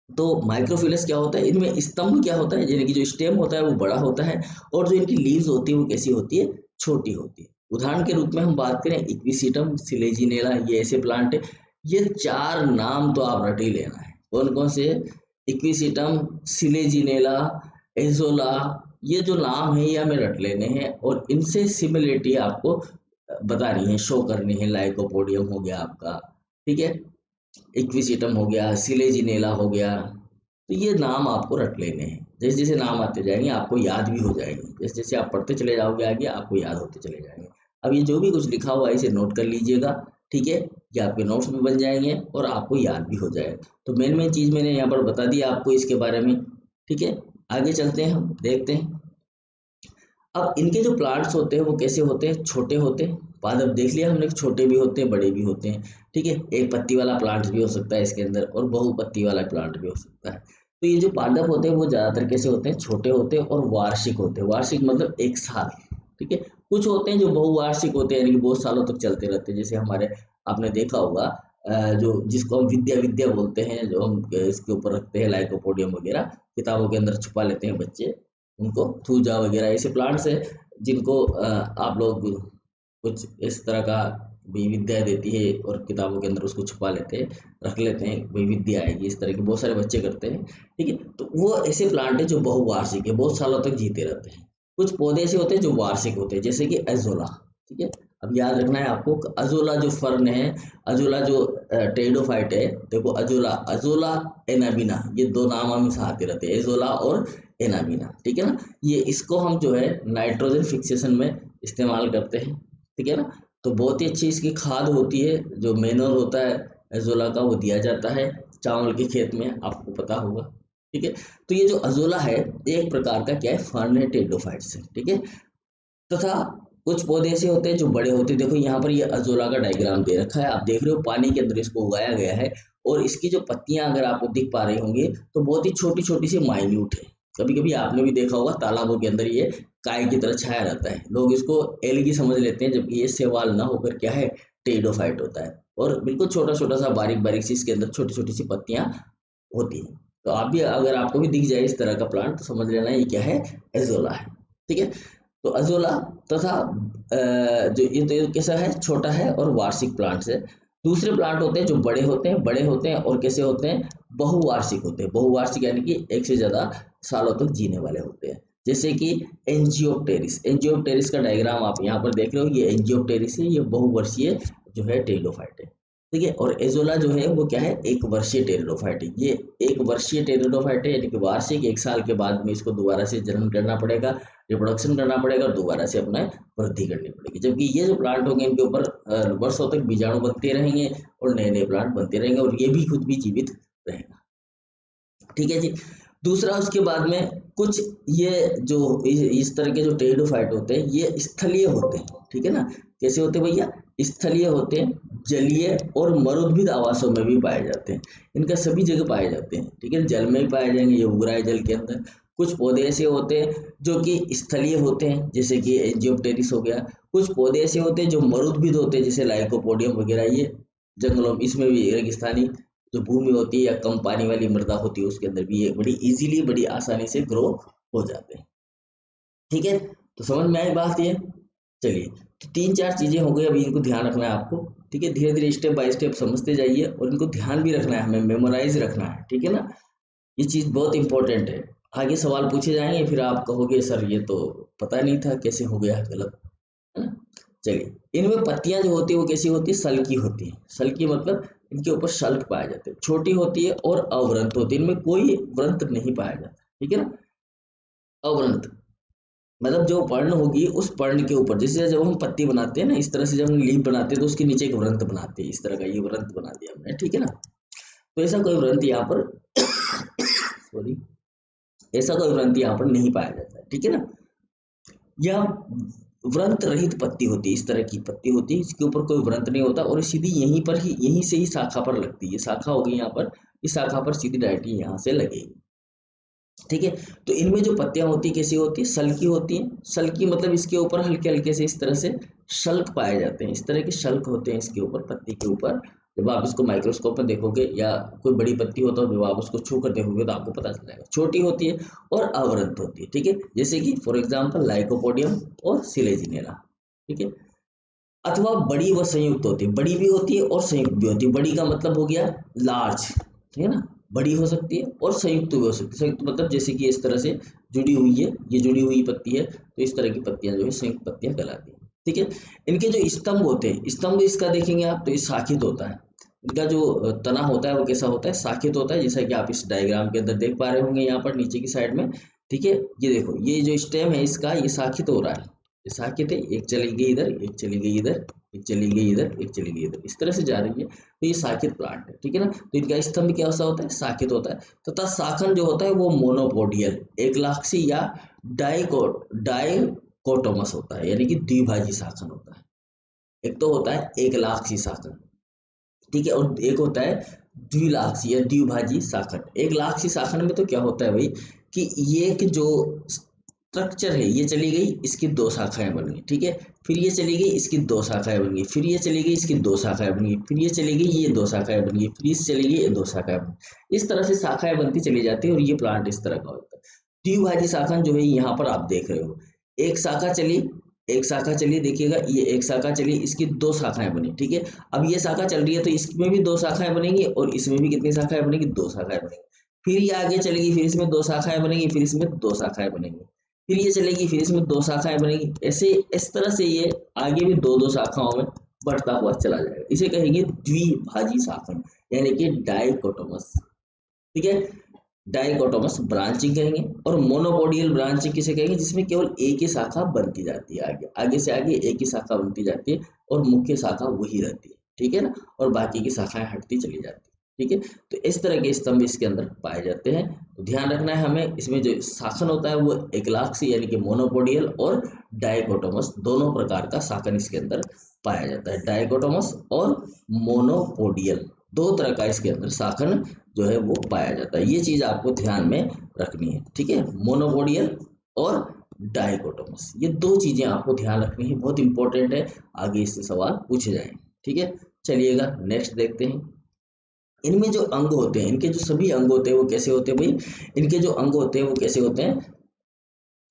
तो माइक्रोफिलस क्या होता है, इनमें स्तंभ क्या होता है, यानी कि जो स्टेम होता है वो बड़ा होता है, और जो इनकी लीव्स होती है वो कैसी होती है, छोटी होती है। उदाहरण के रूप में हम बात करें इक्विसिटम, सिलेजिनेला, ये ऐसे प्लांट है। ये चार नाम तो आप रट ही लेना है, कौन कौन से, इक्विसिटम, सिलेजिनेला, एजोला, ये जो नाम है ये हमें रट लेने हैं, और इनसे सिमिलरिटी आपको बतानी है, शो करनी है। लाइकोपोडियम हो गया आपका, ठीक है, इक्विसिटम हो गया, सिलेजिनेला हो गया, तो ये नाम आपको रट लेने हैं। जैसे जैसे नाम आते जाएंगे आपको याद भी हो जाएंगे, जैसे जैसे आप पढ़ते चले जाओगे आगे आपको याद होते चले जाएंगे। अब ये जो भी कुछ लिखा हुआ है इसे नोट कर लीजिएगा, ठीक है, ये आपके नोट्स में बन जाएंगे और आपको याद भी हो जाएगा। तो मेन मेन चीज़ मैंने यहाँ पर बता दिया आपको इसके बारे में, ठीक है। आगे चलते हैं, हम देखते हैं। अब इनके जो प्लांट्स होते हैं वो कैसे होते हैं, छोटे होते हैं। पादप देख लिया हमने, छोटे भी होते हैं, बड़े भी होते हैं, ठीक है। एक पत्ती वाला प्लांट भी हो सकता है इसके अंदर, और बहुपत्ती वाला प्लांट भी हो सकता है। तो ये जो पादप होते हैं वो ज्यादातर कैसे होते हैं, छोटे होते हैं और वार्षिक होते हैं। वार्षिक मतलब एक साल, ठीक है। कुछ होते हैं जो बहुवार्षिक होते हैं, यानी कि बहुत सालों तक चलते रहते हैं। जैसे हमारे, आपने देखा होगा जो जिसको हम विद्या विद्या बोलते हैं, जो हम इसके ऊपर रखते हैं, लाइकोपोडियम वगैरह किताबों के अंदर छुपा लेते हैं बच्चे, उनको थूजा वगैरह ऐसे प्लांट्स है जिनको आप लोग कुछ इस तरह का भी विद्या देती है और किताबों के अंदर उसको छुपा लेते हैं, रख लेते हैं, वही विद्या आएगी, इस तरह के बहुत सारे बच्चे करते हैं, ठीक है। तो वो ऐसे प्लांट है जो बहुवार्षिक है, बहुत सालों तक जीते रहते हैं। कुछ पौधे ऐसे होते हैं जो वार्षिक होते हैं, जैसे कि एजोला, ठीक है। अब याद रखना है आपको, अजोला जो फर्न है, अजोला जो टेरिडोफाइट है, देखो अजोला, अजोला एनाबिना, ये दो नाम हमेशा आते रहते हैं, एजोला और एनाबिना, ठीक है ना। ये इसको हम जो है नाइट्रोजन फिक्सेशन में इस्तेमाल करते हैं, ठीक है ना। तो बहुत ही अच्छी इसकी खाद होती है, जो मैनोर होता है एजोला का वो दिया जाता है चावल के खेत में, आपको पता होगा। ठीक है। तो ये जो अजोला है ये एक प्रकार का क्या है, फर्न है टेरिडोफाइट्स है, ठीक है। तथा कुछ पौधे ऐसे होते हैं जो बड़े होते हैं, देखो यहाँ पर ये अजोला का डायग्राम दे रखा है, आप देख रहे हो पानी के अंदर इसको उगाया गया है, और इसकी जो पत्तियां अगर आपको दिख पा रही होंगी तो बहुत ही छोटी छोटी सी माइन्यूट है। कभी कभी आपने भी देखा होगा तालाबों के अंदर ये काय की तरह छाया रहता है, लोग इसको एलगी समझ लेते हैं, जबकि ये शैवाल ना होकर क्या है, टेरिडोफाइट होता है। और बिल्कुल छोटा छोटा सा बारीक बारीक सी इसके अंदर छोटी छोटी सी पत्तियां होती हैं। तो आप भी, अगर आपको भी दिख जाए इस तरह का प्लांट, तो समझ लेना ये क्या है, एजोला है, ठीक है। तो अजोला तथा जो ये तो कैसा है, छोटा है और वार्षिक प्लांट्स है। दूसरे प्लांट होते हैं जो बड़े होते हैं और कैसे होते हैं, बहुवार्षिक होते हैं। बहुवार्षिक यानी कि एक से ज्यादा सालों तक जीने वाले होते हैं, जैसे कि एंजियोप्टेरिस। एंजियोप्टेरिस का डायग्राम आप यहाँ पर देख रहे हो, ये एंजियोप्टेरिस है, ये बहुवर्षीय जो है टेरिडोफाइट है, ठीक है। और एजोला जो है वो क्या है, एक वर्षीय टेरिडोफाइट है। ये एक वर्षीय टेरिडोफाइट है, यानी कि वार्षिक, 1 साल के बाद में इसको दोबारा से जन्म करना पड़ेगा, रिप्रोडक्शन करना पड़ेगा और दोबारा से अपना वृद्धि करनी पड़ेगी। जबकि ये जो प्लांट होंगे इनके ऊपर वर्षों तक बीजाणु बनते रहेंगे और नए नए प्लांट बनते रहेंगे, और ये भी खुद भी जीवित रहेगा, ठीक है जी। दूसरा उसके बाद में कुछ ये जो इस तरह के जो टेरिडोफाइट होते हैं ये स्थलीय होते हैं, ठीक है ना। कैसे होते हैं भैया, स्थलीय होते हैं, जलीय और मरुद्भिद आवासों में भी पाए जाते हैं। इनका सभी जगह पाए जाते हैं, ठीक है। जल में भी पाए जाएंगे, ये उग रहा है जल के अंदर। कुछ पौधे ऐसे होते हैं जो कि स्थलीय होते हैं, जैसे कि एंजियोप्टेरिस हो गया। कुछ पौधे ऐसे होते हैं जो मरुद्भिद होते हैं, जैसे लाइकोपोडियम वगैरह, ये जंगलों में, इसमें भी रेगिस्तानी जो भूमि होती है या कम पानी वाली मृदा होती है उसके अंदर भी ये बड़ी इजीली, बड़ी आसानी से ग्रो हो जाते हैं, ठीक है। तो समझ में आई बात ये। चलिए, तो 3-4 चीजें हो गई, अभी इनको ध्यान रखना है आपको, ठीक है। धीरे धीरे स्टेप बाय स्टेप समझते जाइए और इनको ध्यान भी रखना है, हमें मेमोराइज रखना है, ठीक है ना। ये चीज बहुत इंपॉर्टेंट है। आगे सवाल पूछे जाएंगे, फिर आप कहोगे सर ये तो पता नहीं था, कैसे हो गया गलत, है ना। चलिए, इनमें पत्तियां जो होती है वो कैसी होती है, सल्की होती है। सल्की मतलब इनके ऊपर शल्क पाए जाते हैं, छोटी होती है और अवृंत होती है, इनमें कोई व्रंत नहीं पाया जाता, ठीक है ना। अवृंत मतलब जो पर्ण होगी उस पर्ण के ऊपर, जैसे जब हम पत्ती बनाते हैं ना, इस तरह से जब हम लीफ बनाते हैं तो उसके नीचे एक व्रंत बनाते हैं, इस तरह का ये व्रंत बना दिया हमने, ठीक है ना। तो ऐसा कोई व्रंत यहाँ पर सॉरी, ऐसा कोई व्रंत यहाँ पर नहीं पाया जाता है, ठीक है ना। यह व्रंत रहित पत्ती होती है, इस तरह की पत्ती होती है, इसके ऊपर कोई व्रंत नहीं होता और सीधी यहीं पर ही, यहीं से ही शाखा पर लगती है। शाखा होगी यहाँ पर, इस शाखा पर सीधी डायरेक्टली यहाँ से लगेगी, ठीक है। तो इनमें जो पत्तियां होती है कैसी होती है, सल्की होती हैं। सल्की मतलब इसके ऊपर हल्के हल्के से इस तरह से शल्क पाए जाते हैं, इस तरह के शल्क होते हैं इसके ऊपर, पत्ती के ऊपर। जब आप इसको माइक्रोस्कोप में देखोगे या कोई बड़ी पत्ती होता है, जब आप उसको छू कर देखोगे तो आपको पता चल जाएगा, छोटी होती है और अवृत होती है, ठीक है। जैसे कि फॉर एग्जाम्पल लाइकोपोडियम और सिलेजिनेला, ठीक है। अथवा बड़ी व संयुक्त होती है, बड़ी भी होती है और संयुक्त भी होती है। बड़ी का मतलब हो गया लार्ज, ठीक है ना, बड़ी हो सकती है, और संयुक्त भी हो सकती है। संयुक्त मतलब जैसे कि इस तरह से जुड़ी हुई है, ये जुड़ी हुई पत्ती है, तो इस तरह की पत्तियां जो है संयुक्त पत्तियां कहलाती हैं, ठीक है। इनके जो स्तंभ होते हैं, स्तंभ इसका देखेंगे आप तो ये शाखित होता है। इनका जो तना होता है वो कैसा होता है, शाखित होता है, जैसा कि आप इस डायग्राम के अंदर देख पा रहे होंगे यहाँ पर नीचे की साइड में, ठीक है। ये देखो, ये जो स्टेम है इसका, ये शाखित हो रहा है, ये शाखित है, एक चली गई इधर, एक चली गई इधर, एक चली गई इधर, एक चली गई इधर, इस तरह से जा रही है, तो ये शाखित प्लांट है, ठीक है ना। तो इनका स्तंभ कैसा होता है, शाखित होता है। तथा शाखन जो होता है वो मोनोपोडियल, एक लाक्षी या डाइकोटोमस होता है, यानी कि द्विभाजी शाखन होता है। एक तो होता है एक लाक्षी शाखन, ठीक है, और एक होता है द्विलाक्षी या द्विभाजी शाखन। एक लाक्षी शाखन में तो क्या होता है भाई, कि ये कि जो स्ट्रक्चर है, ये चली गई, इसकी 2 शाखाएं बन गई, ठीक है। फिर ये चली गई, इसकी 2 शाखाएं बन गई, फिर ये चली गई, इसकी 2 शाखाएं बन गई, फिर ये चली गई, ये 2 शाखाएं बन गई, फिर ये चली गई, ये 2 शाखाएं बन गई। इस तरह से शाखाएं बनती चली जाती है और ये प्लांट इस तरह का होता है। द्विभाजी शाखन जो है यहाँ पर आप देख रहे हो, एक शाखा चली, एक शाखा चली, देखिएगा ये एक शाखा चली, इसकी 2 शाखाएं बनी, ठीक है। अब ये शाखा चल रही है तो इसमें भी 2 शाखाएं बनेंगी और इसमें भी कितनी शाखाएं बनेंगी, 2 शाखाएं बनेंगी। फिर ये आगे चलेगी, फिर इसमें 2 शाखाएं बनेंगी, फिर इसमें 2 शाखाएं बनेंगी, फिर ये चलेगी, फिर इसमें 2 शाखाएं बनेगी। ऐसे इस तरह से ये आगे भी 2-2 शाखाओं में बढ़ता हुआ चला जाएगा। इसे कहेंगे द्विभाजी शाखन, यानी कि डाइकोटोमस, ठीक है। डाइकोटोमस ब्रांचिंग कहेंगे। और मोनोपोडियल ब्रांचिंग किसे कहेंगे, जिसमें केवल एक ही शाखा बनती जाती है, आगे आगे से आगे एक ही शाखा बनती जाती है और मुख्य शाखा वही रहती है, ठीक है ना, और बाकी की शाखाएं हटती चली जाती है। ठीक है। तो इस तरह के स्तंभ इसके अंदर पाए जाते हैं। तो ध्यान रखना है हमें, इसमें जो शाखन होता है वो एकलाक्षी यानी कि मोनोपोडियल और डाइकोटोमस दोनों प्रकार का शाखन इसके अंदर पाया जाता है। डाइकोटोमस और मोनोपोडियल दो तरह का इसके अंदर शाखन जो है वो पाया जाता है। ये चीज आपको ध्यान में रखनी है, ठीक है। मोनोपोडियल और डाइकोटोमस, ये दो चीजें आपको ध्यान रखनी है, बहुत इंपॉर्टेंट है, आगे इससे सवाल पूछे जाएंगे, ठीक है। चलिएगा नेक्स्ट देखते हैं। इनमें जो अंग होते हैं, इनके जो सभी अंग होते हैं वो कैसे होते हैं भाई, इनके जो अंग होते हैं वो कैसे होते हैं,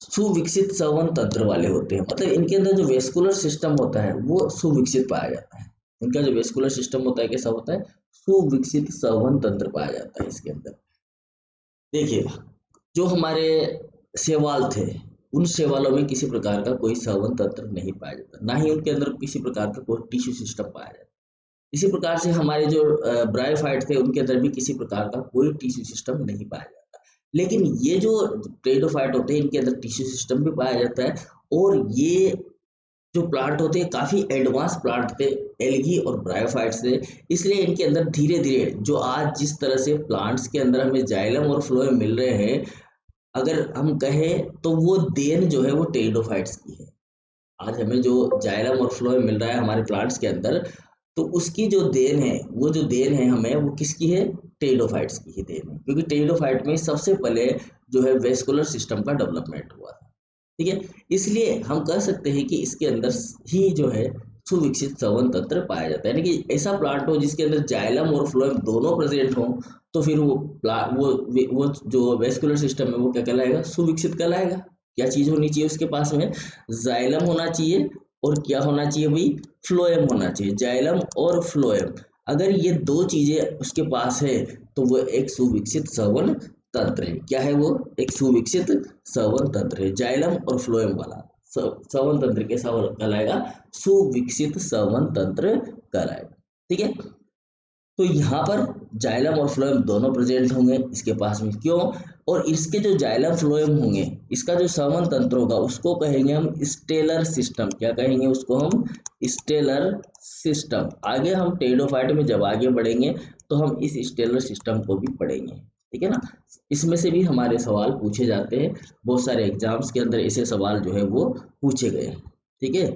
सुविकसित संवहन तंत्र वाले होते हैं। मतलब इनके अंदर जो वेस्कुलर सिस्टम होता है वो सुविकसित पाया जाता है। इनका जो वेस्कुलर सिस्टम होता है कैसा होता है, सुविकसित संवहन तंत्र पाया जाता है इसके अंदर। देखिएगा, जो हमारे शैवाल थे, उन शैवालों में किसी प्रकार का कोई संवहन तंत्र नहीं पाया जाता, ना ही उनके अंदर किसी प्रकार का कोई टिश्यू सिस्टम पाया जाता। इसी प्रकार से हमारे जो ब्रायोफाइट थे उनके अंदर भी किसी प्रकार का कोई टिश्यू सिस्टम नहीं पाया जाता। लेकिन ये जो टेरिडोफाइट होते हैं इनके अंदर टिश्यू सिस्टम भी पाया जाता है। और ये जो प्लांट होते हैं काफ़ी एडवांस प्लांट थे, एल्गी और ब्रायोफाइट्स थे, इसलिए इनके अंदर धीरे धीरे जो आज जिस तरह से प्लांट्स के अंदर हमें जाइलम और फ्लोएम मिल रहे हैं, अगर हम कहें तो वो देन जो है वो टेरिडोफाइट्स की है। आज हमें जो जाइलम और फ्लोएम मिल रहा है हमारे प्लांट्स के अंदर, तो उसकी जो देन है, वो जो देन है हमें, वो किसकी है, टेरिडोफाइट्स की ही देन है। क्योंकि टेरिडोफाइट में सबसे पहले जो है वेस्कुलर सिस्टम का डेवलपमेंट हुआ था, ठीक है। इसलिए हम कह सकते हैं कि इसके अंदर ही जो है सुविकसित संवहन तंत्र पाया जाता है। यानी कि ऐसा प्लांट हो जिसके अंदर जाइलम और फ्लोएम दोनों प्रेजेंट हो, तो फिर वो जो वेस्कुलर सिस्टम है वो क्या कहलाएगा, सुविकसित कहलाएगा। क्या चीज होनी चाहिए उसके पास में, जाइलम होना चाहिए, और क्या होना चाहिए भाई, फ्लोएम होना चाहिए। जाइलम और फ्लोएम, अगर ये दो चीजें उसके पास है तो वो एक सुविकसित संवहन तंत्र है। क्या है वो, एक सुविकसित संवहन तंत्र है। जाइलम और फ्लोएम वाला संवहन तंत्र कैसा कहलाएगा, सुविकसित संवहन तंत्र कहलाएगा, ठीक है। तो यहाँ पर जाइलम और फ्लोएम दोनों प्रेजेंट होंगे इसके पास में, क्यों, और इसके जो जाइलम फ्लोएम होंगे, इसका जो संवहन तंत्र होगा उसको कहेंगे हम स्टेलर सिस्टम। क्या कहेंगे उसको हम, स्टेलर सिस्टम। आगे हम टेरिडोफाइट में जब आगे बढ़ेंगे तो हम इस स्टेलर सिस्टम को भी पढ़ेंगे, ठीक है ना। इसमें से भी हमारे सवाल पूछे जाते हैं, बहुत सारे एग्जाम्स के अंदर ऐसे सवाल जो है वो पूछे गए, ठीक है।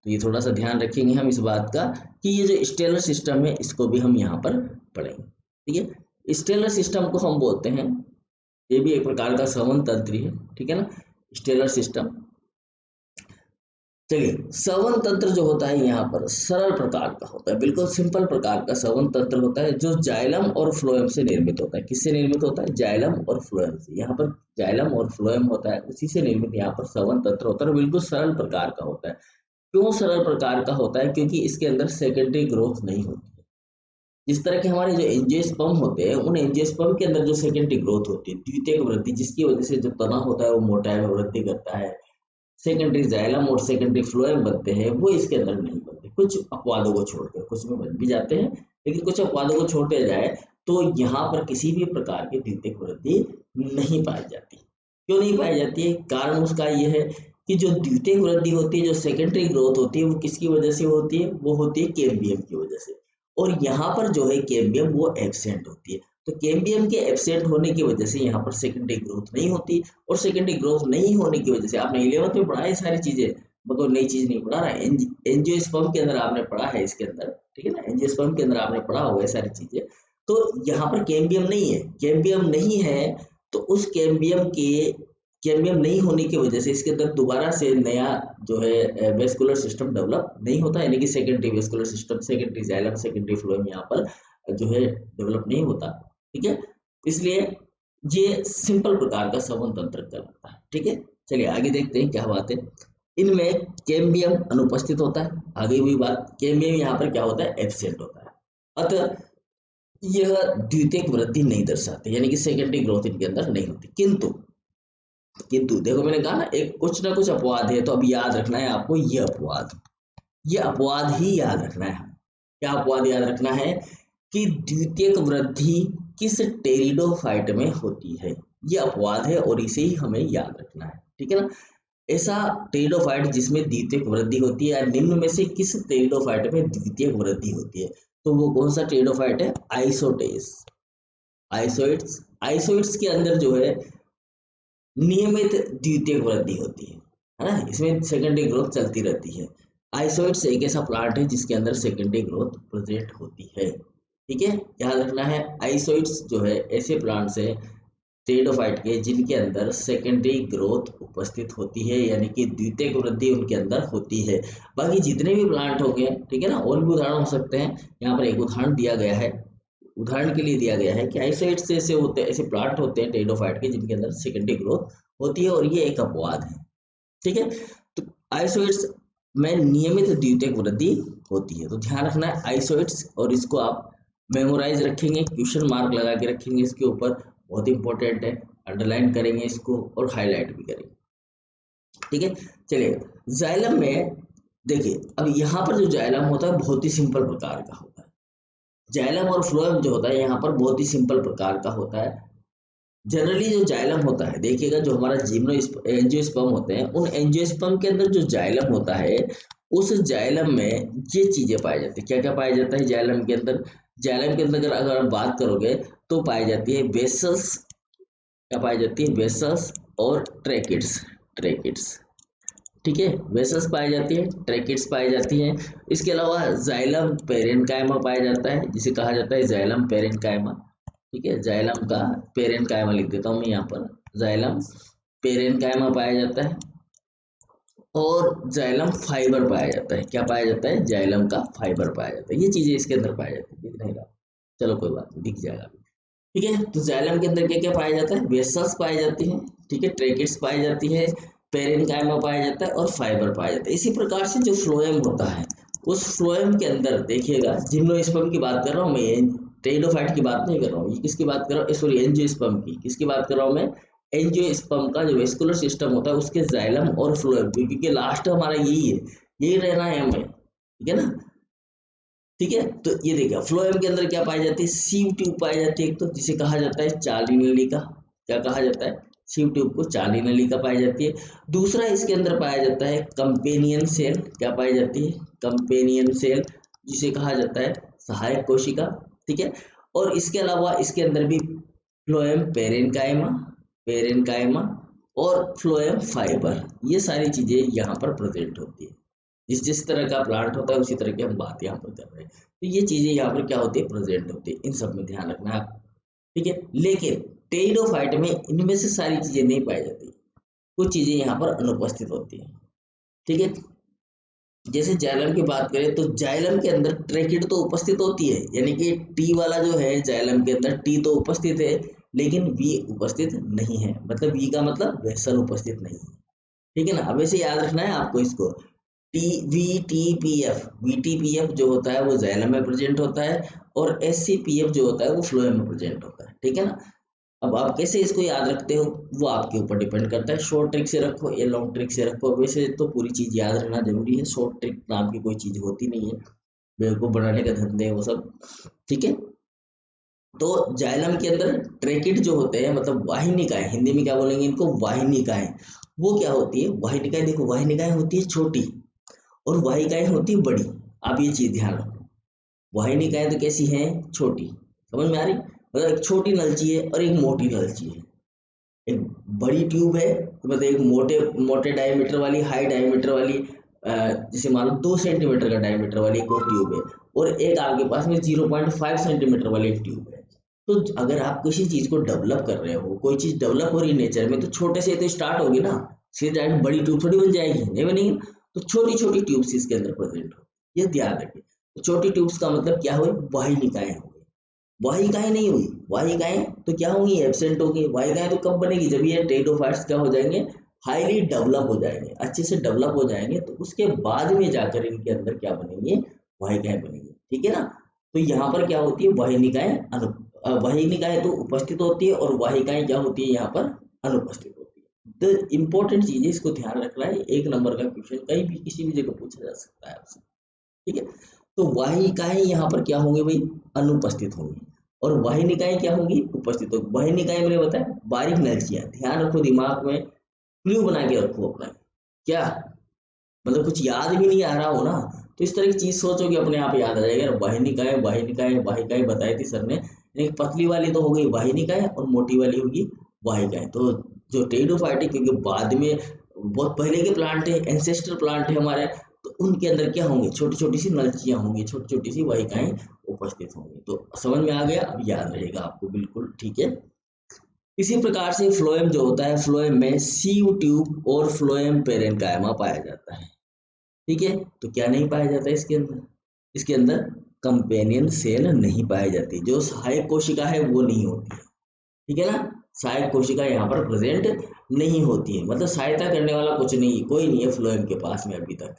तो ये थोड़ा सा ध्यान रखेंगे हम इस बात का कि ये जो स्टेलर सिस्टम है इसको भी हम यहाँ पर पढ़ेंगे, ठीक है। स्टेलर सिस्टम को हम बोलते हैं, ये भी एक प्रकार का संवहन तंत्र है, ठीक है ना, स्टेलर सिस्टम। चलिए, संवहन तंत्र जो होता है यहाँ पर सरल प्रकार का होता है, बिल्कुल सिंपल प्रकार का संवहन तंत्र होता है, जो जाइलम और फ्लोएम से निर्मित होता है। किससे निर्मित होता है, जाइलम और फ्लोएम से। यहाँ पर जाइलम और फ्लोएम होता है, उसी से निर्मित यहाँ पर संवहन तंत्र होता है, बिल्कुल सरल प्रकार का होता है। क्यों सरल प्रकार का होता है, क्योंकि इसके अंदर सेकेंडरी ग्रोथ नहीं होती है। जिस तरह के हमारे जो एंजियोस्पर्म होते हैं, उन एंजियोस्पर्म के अंदर जो सेकेंडरी ग्रोथ होती है, द्वितीयक वृद्धि, जिसकी वजह से जो तना होता है वो मोटाई में वृद्धि करता है, सेकेंडरी जाइलम और सेकेंडरी फ्लोएम बनते हैं, वो इसके अंदर नहीं बनते। कुछ अपवादों को छोड़कर, कुछ में बन भी जाते हैं, लेकिन कुछ अपवादों को छोड़ते जाए तो यहाँ पर किसी भी प्रकार की द्वितीयक वृद्धि नहीं पाई जाती। क्यों नहीं पाई जाती है, कारण उसका ये है कि जो द्वितीयक वृद्धि होती है, जो सेकेंडरी ग्रोथ होती है, वो किसकी वजह से होती है, वो होती है कैम्बियम की वजह से। और यहाँ पर जो है कैम्बियम वो एब्सेंट होती है। तो कैम्बियम के एब्सेंट होने की वजह से यहाँ पर सेकेंडरी ग्रोथ नहीं होती, और सेकेंडरी ग्रोथ नहीं होने की वजह से, आपने 11th में पढ़ा है सारी चीजें, मतलब नई चीज नहीं पढ़ा रहा है। एंजियोस्पर्म के अंदर आपने पढ़ा है इसके अंदर, ठीक है ना, एंजियोस्पर्म के अंदर आपने पढ़ा होगा ये सारी चीजें। तो यहाँ पर कैम्बियम नहीं है, कैम्बियम नहीं है, तो उस कैम्बियम नहीं होने की वजह से इसके अंदर दोबारा से नया जो है वेस्कुलर सिस्टम डेवलप नहीं होता, यानी कि secondary vascular system, secondary xylem, secondary phloem यहाँ पर जो है डेवलप नहीं होता, ठीक है। इसलिए ये सिंपल प्रकार का संवहन तंत्र कहलाता है, ठीक है। चलिए आगे देखते हैं क्या बात है। इनमें कैम्बियम अनुपस्थित होता है, आगे हुई बात, कैम्बियम यहाँ पर क्या होता है, एब्सेंट होता है। अतः यह द्वितीयक वृद्धि नहीं दर्शाते, यानी कि सेकेंडरी ग्रोथ इनके अंदर नहीं होती। किंतु देखो, मैंने कहा ना, एक कुछ ना कुछ अपवाद है, तो अब याद रखना है आपको ये अपवाद ही याद रखना है। क्या अपवाद याद रखना है, कि द्वितीयक वृद्धि किस टेरिडोफाइट में होती है, ये अपवाद है और इसे ही हमें याद रखना है, ठीक है ना। ऐसा टेरिडोफाइट जिसमें द्वितीयक वृद्धि होती है, या निम्न में से किस टेरिडोफाइट में द्वितीयक वृद्धि होती है। तो वो कौन सा टेरिडोफाइट है? आइसोटेस। आइसोइड्स के अंदर जो है नियमित द्वितीयक वृद्धि होती है ना, इसमें सेकेंडरी ग्रोथ चलती रहती है। आइसोइड्स एक ऐसा प्लांट है जिसके अंदर सेकेंडरी ग्रोथ प्रेजेंट होती है। ठीक है, याद रखना है, आइसोइड्स जो है ऐसे प्लांट्स है टेरिडोफाइट के जिनके अंदर सेकेंडरी ग्रोथ उपस्थित होती है, यानी कि द्वितीयक वृद्धि उनके अंदर होती है। बाकी जितने भी प्लांट होंगे, ठीक है ना, और भी उदाहरण हो सकते हैं। यहाँ पर एक उदाहरण दिया गया है, उदाहरण के लिए दिया गया है कि आइसोइड्स ऐसे होते हैं, ऐसे प्लांट होते हैं टेरिडोफाइट के जिनके अंदर सेकेंडरी ग्रोथ होती है, और ये एक अपवाद है। ठीक है, तो आइसोइड्स में नियमित द्वितीयक वृद्धि होती है, तो ध्यान रखना है आइसोइड्स, और इसको आप मेमोराइज रखेंगे, क्वेश्चन मार्क लगा के रखेंगे इसके ऊपर, बहुत इंपॉर्टेंट है, अंडरलाइन करेंगे इसको और हाईलाइट भी करेंगे। ठीक है, चलिए जाइलम में देखिए, अब यहाँ पर जो जाइलम होता है बहुत ही सिंपल प्रकार का होता है। जाइलम और फ्लोएम जो होता है यहाँ पर बहुत ही सिंपल प्रकार का होता है। जनरली जो जाइलम होता है, देखिएगा जो हमारा एंजियोस्पर्म होते हैं, उन एंजियोस्पर्म के अंदर जो जाइलम होता है, उस जाइलम में ये चीजें पाई जाती है। क्या क्या पाया जाता है जाइलम के अंदर? जाइलम के अंदर अगर आप बात करोगे तो पाई जाती है वेसल्स, क्या पाई जाती है? वेसल्स और ट्रैकिड्स। ट्रैकिड्स, ठीक है, वेसल्स पाई जाती है, ट्रैकिड्स पाई जाती हैं। इसके अलावा जाइलम पेरेनकाइमा पाया जाता है, जिसे कहा जाता है जाइलम पेरेनकाइमा। ठीक है, जाइलम का पेरेनकाइमा लिख देता हूँ मैं यहाँ पर, जाइलम पेरेनकाइमा पाया जाता है। और जाइलम फाइबर पाया जाता है। क्या पाया जाता है? जाइलम का फाइबर पाया जाता है। ये चीजें इसके अंदर पाया जाती है, दिख नहीं रहा, चलो कोई बात नहीं, दिख जाएगा। ठीक है, तो जाइलम के अंदर क्या क्या पाया जाता है? वेसल्स पाई जाती हैं, ठीक है, ट्रैकिड्स पाई जाती है, पेरेनकाइमा पाया जाता है और फाइबर पाया जाता है। इसी प्रकार से जो फ्लोएम होता है, उस फ्लोएम के अंदर देखिएगा, जिम्नोस्पर्म की बात कर रहा हूँ मैं, टेरिडोफाइट की बात नहीं कर रहा हूँ, ये किसकी बात कर रहा हूँ? सॉरी, एंजियोस्पर्म की। किसकी बात कर रहा हूँ मैं? एंजियोस्पर्म का जो वेस्कुलर सिस्टम होता है उसके जाइलम और फ्लोएम, क्योंकि लास्ट हमारा यही है, यही रहना है हमें, ठीक है ना। ठीक है, तो ये देखिए फ्लोएम के अंदर क्या पाई जाती है? सीव ट्यूब पाई जाती है, एक तो जिसे कहा जाता है चाली नलिका। क्या कहा जाता है? सीव ट्यूब को चाली नलिका पाई जाती है। दूसरा इसके अंदर पाया जाता है कंपेनियन सेल। क्या पाई जाती है? कंपेनियन सेल, जिसे कहा जाता है सहायक कोशिका। ठीक है, और इसके अलावा इसके अंदर भी फ्लोएम पेरेनकाइमा, पेरेनकाइमा और फ्लोएम फाइबर, ये सारी चीजें यहाँ पर प्रेजेंट होती है। जिस जिस तरह का प्लांट होता है उसी तरह की हम बात यहाँ पर कर रहे हैं, तो ये चीजें यहाँ पर क्या होती है? प्रेजेंट होती है। इन सब में ध्यान रखना है आप। ठीक है, लेकिन टेरिडोफाइट में इनमें से सारी चीजें नहीं पाई जाती, कुछ चीजें यहाँ पर अनुपस्थित होती है। ठीक है, जैसे जाइलम की बात करें तो जाइलम के अंदर ट्रैकिड तो उपस्थित होती है, यानी कि टी वाला जो है जाइलम के अंदर टी तो उपस्थित है, लेकिन वी उपस्थित नहीं है। मतलब वी का मतलब वेसल उपस्थित नहीं है। ठीक है ना, अब ऐसे याद रखना है आपको इसको। T V T P F, we T P F जो होता है वो जाइलम में प्रेजेंट होता है, और एस सी पी एफ जो होता है वो फ्लोएम में प्रेजेंट होता है। ठीक है ना, अब आप कैसे इसको याद रखते हो वो आपके ऊपर डिपेंड करता है। शॉर्ट ट्रिक से रखो या लॉन्ग ट्रिक से रखो, वैसे तो पूरी चीज याद रखना जरूरी है, शॉर्ट ट्रिक नाम की कोई चीज होती नहीं है, बेवकूफ बनाने का धंधे हैं वो सब। ठीक है, तो जाइलम के अंदर ट्रैकिड जो होते हैं, मतलब वाहिनिकाएं, हिंदी में क्या बोलेंगे इनको? वाहिनिकाएं। वो क्या होती है? वाहिनिकाएं, देखो वाहिनिकाएं होती है छोटी और वाहिकाएं होती है बड़ी। आप ये चीज ध्यान रखो, वाहिनिकाएं तो कैसी हैं? छोटी। समझ में आ रही? मतलब एक छोटी नलची है और एक मोटी नलची है। एक बड़ी ट्यूब है, तो मतलब एक मोटे मोटे डायमीटर वाली, हाई डायमीटर वाली, जैसे मान लो 2 सेंटीमीटर का डायमीटर वाली एक और ट्यूब है, और एक आपके पास में 0.5 सेंटीमीटर वाली एक ट्यूब है। तो अगर आप किसी चीज को डेवलप कर रहे हो, कोई चीज डेवलप हो रही है नेचर में, तो छोटे से तो स्टार्ट होगी ना, सीधे डायरेक्ट बड़ी ट्यूब थोड़ी बन जाएगी, नहीं बनेगी। तो छोटी छोटी ट्यूब्स इसके अंदर प्रेजेंट हो, ये ध्यान रखिए। तो छोटी ट्यूब्स का मतलब क्या हुई? वाहिनिकाएं हो। वाहिकाएं नहीं हुई, वाहिकाएं तो क्या होंगी? एब्सेंट होगी। वाहिकाएं तो कब बनेगी? जब ये टेरिडोफाइट्स क्या हो जाएंगे? हाईली डेवलप हो जाएंगे, अच्छे से डेवलप हो जाएंगे, तो उसके बाद में जाकर इनके अंदर क्या बनेंगे? वाहिकाएं बनेंगी। ठीक है ना, तो यहाँ पर क्या होती है? वाहिनिकाएं वाहिनिकाएं तो उपस्थित होती है, और वाहिकाएं क्या होती है? यहाँ पर अनुपस्थित होती है। तो इंपॉर्टेंट चीज है, इसको ध्यान रखना है, 1 नंबर का क्वेश्चन कहीं भी किसी भी जगह पूछा जा सकता है आपसे। ठीक है, तो वाहिकाएं यहाँ पर क्या होंगी भाई? अनुपस्थित होंगी, और वाहिनिकाएं क्या होंगी? उपस्थित होंगी। वाहिनिकाएं मैंने बताया बारीक नलचियां, ध्यान रखो, दिमाग में क्लू बना के रखो अपना। क्या मतलब कुछ याद भी नहीं आ रहा हो ना, तो इस तरह की चीज सोचोगे अपने आप याद आ जाएगा। वाहिनिकाएं वाहिनिकाएं वाहिकाएं बताई थी सर ने, यानी पतली वाली तो हो गई वाहिनिकाएं और मोटी वाली होगी वाहिकाएं। तो जो टेरिडोफाइट है, क्योंकि बाद में बहुत पहले के प्लांट है, एंसेस्टर प्लांट है हमारे, तो उनके अंदर क्या होंगे, छोटी छोटी सी नलचियां होंगी, छोटी छोटी सी वाहिकाएं उपस्थित होंगी। तो समझ में आ गया, अब याद रहेगा आपको, बिल्कुल ठीक है। इसी प्रकार से फ्लोएम जो होता है, फ्लोएम में सीव ट्यूब और फ्लोएम पेरेन्काइमा पाया जाता है। ठीक है, तो क्या नहीं पाया जाता इसके अंदर, इसके अंदर कंपेनियन सेल नहीं पाई जाती, जो सहायक कोशिका है वो नहीं होती है। ठीक है ना, सहायक कोशिका यहाँ पर प्रेजेंट नहीं होती है, मतलब सहायता करने वाला कुछ नहीं, कोई नहीं है फ्लोएम के पास में अभी तक।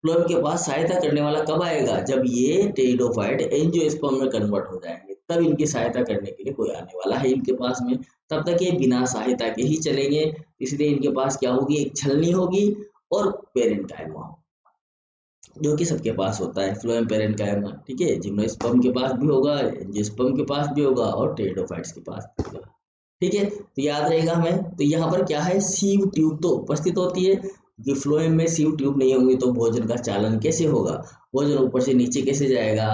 फ्लोएम के पास सहायता करने वाला कब आएगा, जब ये टेरिडोफाइट एंजियोस्पर्म में कन्वर्ट हो जाएंगे, तब इनकी सहायता करने के लिए कोई आने वाला है इनके पास में। तब तक ये बिना सहायता के ही चलेंगे, इसलिए इनके पास क्या होगी, एक छलनी होगी और पेरेन्काइमा होगा, जो कि सबके पास होता है फ्लोएम पेरेन्काइमा। ठीक है, जिम्नोस्पर्म के पास भी होगा, एंजियोस्पर्म के पास भी होगा और टेरिडोफाइट्स के पास भी होगा। ठीक है, तो याद रहेगा हमें। तो यहाँ पर क्या है, सीव ट्यूब तो उपस्थित होती है, कि फ्लोएम में सीव ट्यूब नहीं होंगी तो भोजन का चालन कैसे होगा, भोजन ऊपर से नीचे कैसे जाएगा,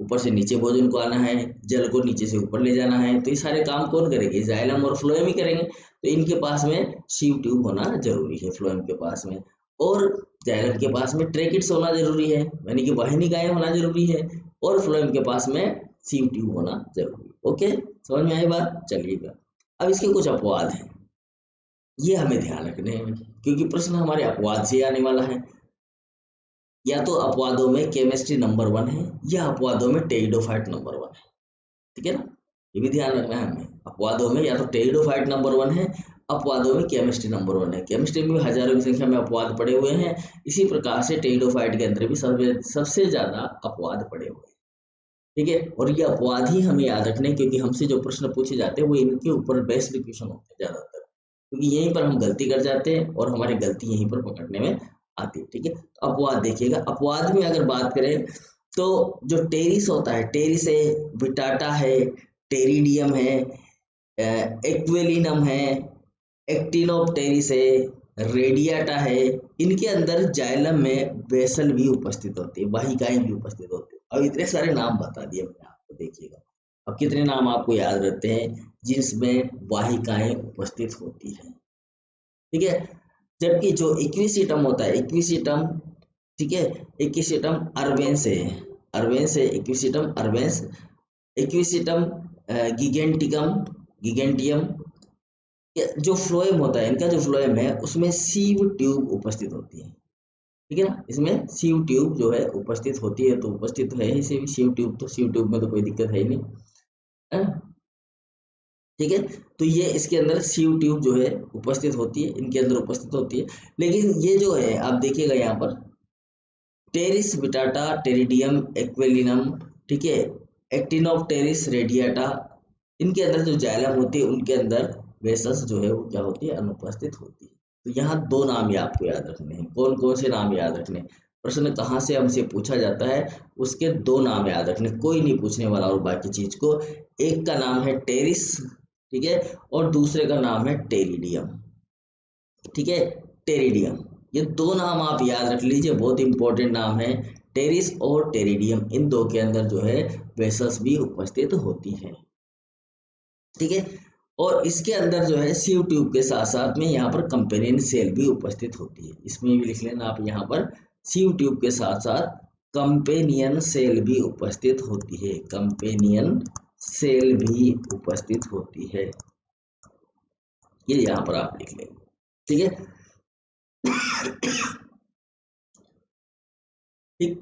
ऊपर से नीचे भोजन को आना है, जल को नीचे से ऊपर ले जाना है, तो ये सारे काम कौन करेंगे, जाइलम और फ्लोएम ही करेंगे। तो इनके पास में सीव ट्यूब होना जरूरी है फ्लोएम के पास में, और जाइलम के पास में ट्रेकिट्स होना जरूरी है, यानी कि वाहिनिकाएं होना जरूरी है, और फ्लोएम के पास में सीव ट्यूब होना जरूरी है। ओके, समझ में आई बात, चलिएगा। अब इसके कुछ अपवाद हैं, ये हमें ध्यान रखने हैं, क्योंकि प्रश्न हमारे अपवाद से आने वाला है। या तो अपवादों में केमिस्ट्री नंबर 1 है, या अपवादों में टेरिडोफाइट नंबर 1 है। ठीक है ना, ये भी ध्यान रखना है हमें। अपवादों में या तो टेरिडोफाइट नंबर 1 है, अपवादों में केमिस्ट्री नंबर 1 है। केमिस्ट्री में भी हजारों की संख्या में अपवाद पड़े हुए हैं, इसी प्रकार से टेरिडोफाइट के अंदर भी सबसे ज्यादा अपवाद पड़े हुए हैं। ठीक है, और ये अपवाद ही हमें याद रखने, क्योंकि हमसे जो प्रश्न पूछे जाते हैं वो इनके ऊपर बेस्ड क्वेश्चन होते हैं ज्यादातर, क्योंकि यहीं पर हम गलती कर जाते हैं और हमारी गलती यहीं पर पकड़ने में आती है। ठीक है, तो अपवाद देखिएगा, अपवाद में अगर बात करें तो जो टेरिस होता है, टेरिस है, विटाटा है, टेरिडियम है, एक्वेलिनम है, एक्टिनोप्टेरिस है, रेडियाटा है, इनके अंदर जाइलम में वेसल भी उपस्थित होती है, वाहिकाएं भी उपस्थित होती है। अब इतने सारे नाम बता दिए मैंने आपको, देखिएगा अब कितने नाम आपको याद रहते हैं जिसमें वाहिकाएं उपस्थित होती हैं। ठीक है, जबकि जो इक्विसिटम होता है, इक्विसिटम, ठीक है, इक्विसिटम अर्बेंस है, अर्बेंस है इक्विसिटम अर्बेंस, इक्विसिटम गिगेंटिकम, गिगेंटियम, जो फ्लोएम होता है, इनका जो फ्लोएम है उसमें सीव ट्यूब उपस्थित होती है। ठीक है ना, इसमें सीव ट्यूब जो है उपस्थित होती है, तो उपस्थित तो है ही सीव ट्यूब, तो सीव ट्यूब में तो कोई दिक्कत है ही नहीं, है ना। ठीक है, तो ये इसके अंदर सीव ट्यूब जो है उपस्थित होती है, इनके अंदर उपस्थित होती है। लेकिन ये जो है आप देखिएगा यहाँ पर, टेरिस विटाटा, टेरिडियम, एक्वेलिनम, ठीक है, एक्टिनोप्टेरिस रेडियाटा, इनके अंदर जो जाइलम होती है उनके अंदर वेसल्स जो है वो क्या होती है, अनुपस्थित होती है। तो यहाँ 2 नाम ये आपको याद रखने हैं। कौन कौन से नाम याद रखने, प्रश्न कहाँ से हमसे पूछा जाता है उसके 2 नाम याद रखने, कोई नहीं पूछने वाला और बाकी चीज को। एक का नाम है टेरिस, ठीक है, और दूसरे का नाम है टेरिडियम। ठीक है, टेरिडियम, ये 2 नाम आप याद रख लीजिए, बहुत इंपॉर्टेंट नाम है। टेरिस और टेरिडियम, इन 2 के अंदर जो है वेसल्स भी उपस्थित होती है। ठीक है, और इसके अंदर जो है सीव ट्यूब के साथ साथ में यहाँ पर कंपेनियन सेल भी उपस्थित होती है, इसमें भी लिख लेना आप यहाँ पर, सीव ट्यूब के साथ साथ कंपेनियन सेल भी उपस्थित होती है, कंपेनियन सेल भी उपस्थित होती है, ये यहाँ पर आप लिख लेंगे। ठीक है, ठीक,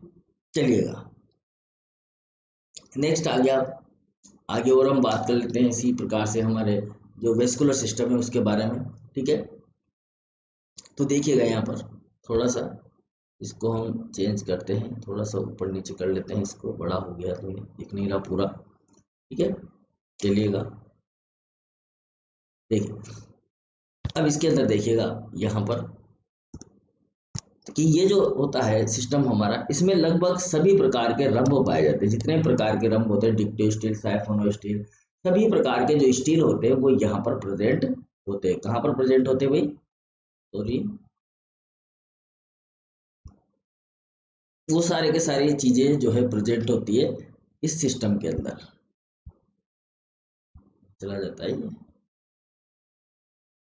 चलिएगा नेक्स्ट आ गया, आगे और हम बात कर लेते हैं इसी प्रकार से हमारे जो वेस्कुलर सिस्टम है उसके बारे में। ठीक है, तो देखिएगा यहाँ पर थोड़ा सा इसको हम चेंज करते हैं, थोड़ा सा ऊपर नीचे कर लेते हैं, इसको बड़ा हो गया तो ये दिख नहीं रहा पूरा। ठीक है, चलिएगा देखिए, अब इसके अंदर देखिएगा यहाँ पर कि ये जो होता है सिस्टम हमारा, इसमें लगभग सभी प्रकार के रंभ पाए जाते हैं, जितने प्रकार के रंभ होते हैं, डिक्टो स्टील, साइफोनो स्टील, सभी प्रकार के जो स्टील होते हैं वो यहाँ पर प्रेजेंट होते हैं। कहाँ पर प्रेजेंट होते हैं भाई, सॉरी, वो सारे के सारी चीजें जो है प्रेजेंट होती है इस सिस्टम के अंदर। चला जाता है ये,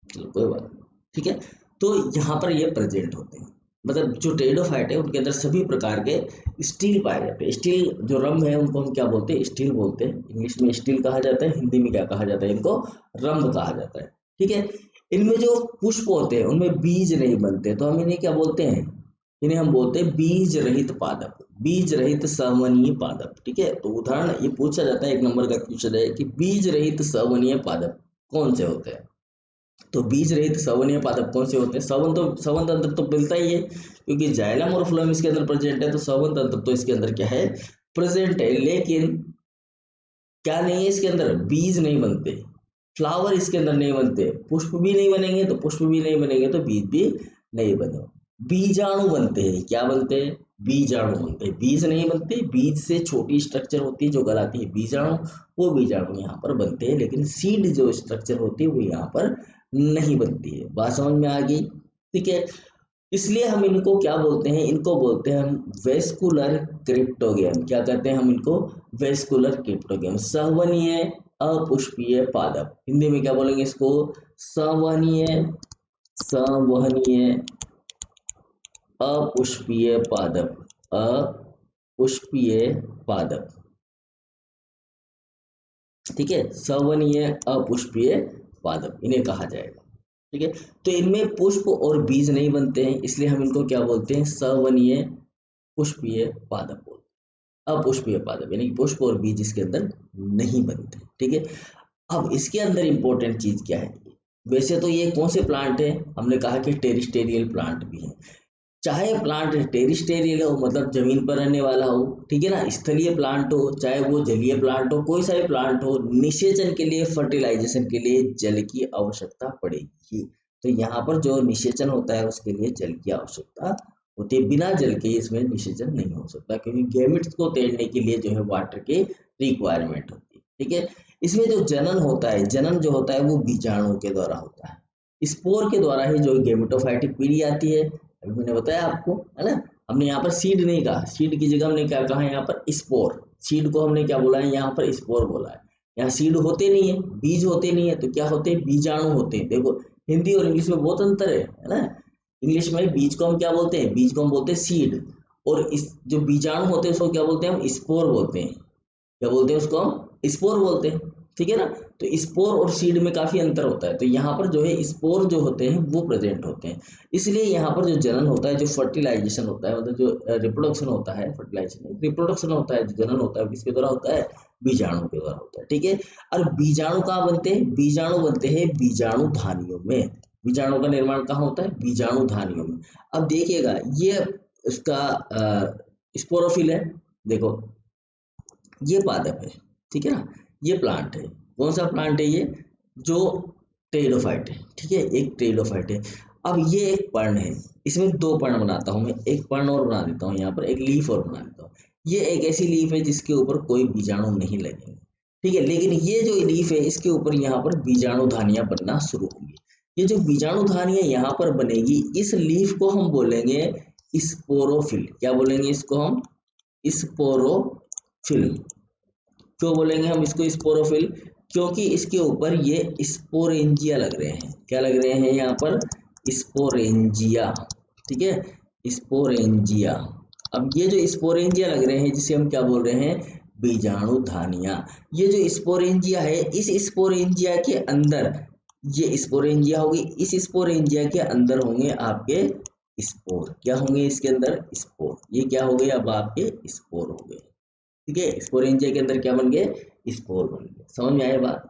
चलो कोई बात नहीं, ठीक है। तो यहाँ पर ये प्रेजेंट होते हैं, मतलब जो टेरिडोफाइट है उनके अंदर सभी प्रकार के स्टील पाए जाते हैं। स्टील जो रंग है उनको हम क्या बोलते हैं, स्टील बोलते हैं। इंग्लिश में स्टील कहा जाता है, हिंदी में क्या कहा जाता है, इनको रंग कहा जाता है, ठीक है। इनमें जो पुष्प होते हैं उनमें बीज नहीं बनते, तो हम इन्हें क्या बोलते हैं, इन्हें हम बोलते हैं बीज रहित पादप, बीज रहित सवनीय पादप, ठीक है। तो उदाहरण ये पूछा जाता है, 1 नंबर का क्वेश्चन है कि बीज रहित सवनीय पादप कौन से होते हैं। तो बीज रहित सवनीय पादप कौन से होते हैं, सवन तंत्र तो मिलता ही है, क्योंकि जाइलम और फ्लोएम इसके अंदर प्रेजेंट है, तो सवन तंत्र तो इसके अंदर क्या है, प्रेजेंट है। लेकिन क्या नहीं है इसके अंदर, बीज नहीं बनते, फ्लावर इसके अंदर नहीं बनते, पुष्प भी नहीं बनेंगे, तो पुष्प भी नहीं बनेंगे तो बीज भी नहीं बने। बीजाणु बनते हैं, क्या बनते हैं, बीजाणु बनते हैं, बीज नहीं बनते। बीज से छोटी स्ट्रक्चर होती है जो कहलाती है बीजाणु, वो बीजाणु यहाँ पर बनते हैं, लेकिन सीड जो स्ट्रक्चर होती है वो यहाँ पर नहीं बनती है। बात समझ में आ गई, ठीक है। इसलिए हम इनको क्या बोलते हैं, इनको बोलते हैं हम वेस्कुलर क्रिप्टोगेम। क्या कहते हैं हम इनको, वेस्कुलर क्रिप्टोगेम, सहवनीय अपुष्पीय पादप। हिंदी में क्या बोलेंगे इसको, सहवनीय, संवहनीय अपुष्पीय पादप, अपुष्पीय पादप, ठीक है। सवनीय अपुष्पीय पादप इन्हें कहा जाएगा, ठीक है। तो इनमें पुष्प और बीज नहीं बनते हैं, इसलिए हम इनको क्या बोलते हैं, सवनीय पुष्पीय पादप बोलते हैं। अपुष्पीय पादप यानी कि पुष्प और बीज इसके अंदर नहीं बनते, ठीक है। अब इसके अंदर इंपॉर्टेंट चीज क्या है, वैसे तो ये कौन से प्लांट है, हमने कहा कि टेरिस्टेरियल प्लांट भी है। चाहे प्लांट टेरिस्टेरियल हो मतलब जमीन पर रहने वाला हो, ठीक है ना, स्थलीय प्लांट हो, चाहे वो जलीय प्लांट हो, कोई सा भी प्लांट हो, निषेचन के लिए, फर्टिलाइजेशन के लिए जल की आवश्यकता पड़ेगी। तो यहाँ पर जो निषेचन होता है उसके लिए जल की आवश्यकता होती है, बिना जल के इसमें निषेचन नहीं हो सकता, क्योंकि गैमेट्स को तैरने के लिए जो है वाटर की रिक्वायरमेंट होती है, ठीक है। इसमें जो जनन होता है, जनन जो होता है वो बीजाणु के द्वारा होता है, स्पोर के द्वारा ही जो गेमेटोफाइटिक पीढ़ी आती है। अभी मैंने बताया आपको, है ना, हमने यहाँ पर सीड नहीं कहा, सीड की जगह हमने क्या कहा यहाँ पर स्पोर, सीड को हमने क्या बोला है यहाँ पर स्पोर बोला है। यहाँ सीड होते नहीं है, बीज होते नहीं है, तो क्या होते हैं, बीजाणु होते हैं। देखो हिंदी और इंग्लिश में बहुत अंतर है ना। इंग्लिश में बीज को हम क्या बोलते हैं, बीज को हम बोलते हैं सीड, और इस जो बीजाणु होते हैं उसको क्या बोलते हैं, हम स्पोर बोलते हैं। क्या बोलते हैं उसको, हम स्पोर बोलते हैं, ठीक है ना। तो स्पोर और सीड में काफी अंतर होता है, तो यहाँ पर जो है स्पोर जो होते हैं वो प्रेजेंट होते हैं। इसलिए यहाँ पर जो जनन होता है, जो फर्टिलाइजेशन होता है, मतलब जो रिप्रोडक्शन होता है, फर्टिलाइजेशन रिप्रोडक्शन होता है, जो जनन होता है किसके द्वारा होता है, बीजाणु के द्वारा होता है, ठीक है। और बीजाणु कहाँ बनते हैं, बीजाणु बनते हैं बीजाणु धानियों में। बीजाणु का निर्माण कहाँ होता है, बीजाणु धानियों में। अब देखिएगा ये उसका स्पोरोफिल है, देखो ये पादप है, ठीक है ना, ये प्लांट है, कौन सा प्लांट है ये, जो टेरिडोफाइट है, ठीक है, एक टेरिडोफाइट है। अब ये एक पर्ण है, इसमें 2 पर्ण बनाता हूं मैं, एक पर्ण और बना देता हूँ यहाँ पर, एक लीफ और बना देता हूँ। ये एक ऐसी लीफ है जिसके ऊपर कोई बीजाणु नहीं लगेंगे, ठीक है, लेकिन ये जो लीफ है इसके ऊपर यहाँ पर बीजाणु धानियां बनना शुरू होंगी। ये जो बीजाणु धानियां यहाँ पर बनेगी, इस लीफ को हम बोलेंगे स्पोरोफिल। क्या बोलेंगे इसको हम, स्पोरोफिल। क्यों बोलेंगे हम इसको स्पोरोफिल, क्योंकि इसके ऊपर ये स्पोरेंजिया लग रहे हैं। क्या लग रहे हैं यहाँ पर, स्पोरेंजिया, ठीक है, स्पोरेंजिया। अब ये जो स्पोरेंजिया लग रहे हैं जिसे हम क्या बोल रहे हैं, बीजाणु धानियां। ये जो स्पोरेंजिया है, इस स्पोरेंजिया के अंदर ये स्पोरेंजिया होगी, इस स्पोरेंजिया के अंदर होंगे आपके स्पोर। क्या होंगे इसके अंदर, स्पोर। ये क्या हो गए, अब आपके स्पोर हो गए, ठीक है। स्पोरेंजिया के अंदर क्या बन गए, स्पोर बन गए। समझ में आए बात।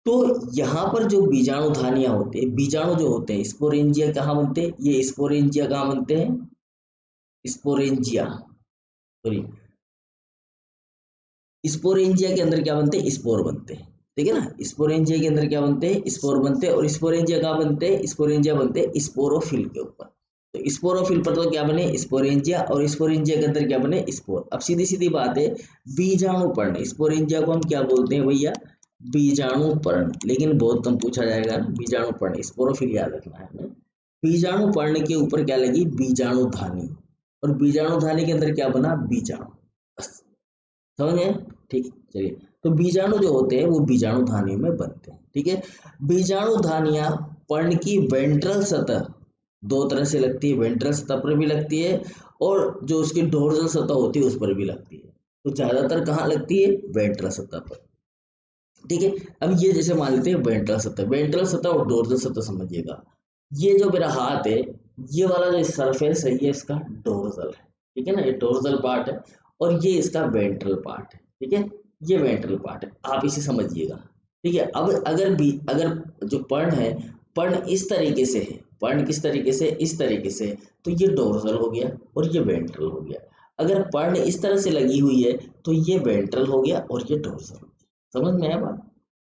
तो यहाँ पर जो बीजाणु धानियां होते हैं, बीजाणु जो होते हैं, स्पोरेंजिया कहाँ बनते हैं, ये स्पोरेंजिया कहाँ बनते हैं, स्पोरेंजिया, सॉरी, स्पोरेंजिया के अंदर क्या बनते हैं, स्पोर बनते हैं, ठीक है ना। स्पोरेंजिया के अंदर क्या बनते हैं, स्पोर बनते हैं। और स्पोरेंजिया कहाँ बनते हैं, स्पोरेंजिया बनते हैं स्पोरोफिल के ऊपर। तो स्पोरोफिल पर तो क्या बने, स्पोरेंजिया, और स्पोरेंजिया के अंदर क्या बने, स्पोर। अब सीधी सीधी बात है, बीजाणु पर्ण, स्पोरेंजिया को हम क्या बोलते हैं भैया, बीजाणु पर्ण। लेकिन बहुत कम पूछा जाएगा ना, बीजाणु पर्ण, स्पोरोफिल याद रखना है हमें। बीजाणु पर्ण के ऊपर क्या लगी, बीजाणु धानी, और बीजाणुधानी के अंदर क्या बना, बीजाणु। बस, समझ गए? ठीक है, चलिए। तो बीजाणु जो होते हैं वो बीजाणुधानियों में बनते हैं। ठीक है, बीजाणुधानियां पर्ण की वेंट्रल सतह दो तरह से लगती है, वेंट्रल सतह पर भी लगती है और जो उसकी डोर्सल सतह होती है उस पर भी लगती है। तो ज्यादातर कहाँ लगती है, वेंट्रल सतह पर। ठीक है, अब ये जैसे मान लेते हैं वेंट्रल सतह, वेंट्रल सतह और डोर्सल सतह समझिएगा। ये जो मेरा हाथ है, ये वाला जो सरफेस है ये इसका डोर्सल है। ठीक है ना, ये डोर्सल पार्ट है और ये इसका वेंट्रल पार्ट है। ठीक है, ये वेंट्रल पार्ट है, आप इसे समझिएगा। ठीक है, अब अगर जो पर्ण है, पर्ण इस तरीके से है, पर्ण किस तरीके से, इस तरीके से, तो ये डोर्सल हो गया और ये वेंट्रल हो गया। अगर पर्ण इस तरह से लगी हुई है तो ये वेंट्रल हो गया और ये डोर्सल हो गया। समझ में आया बात?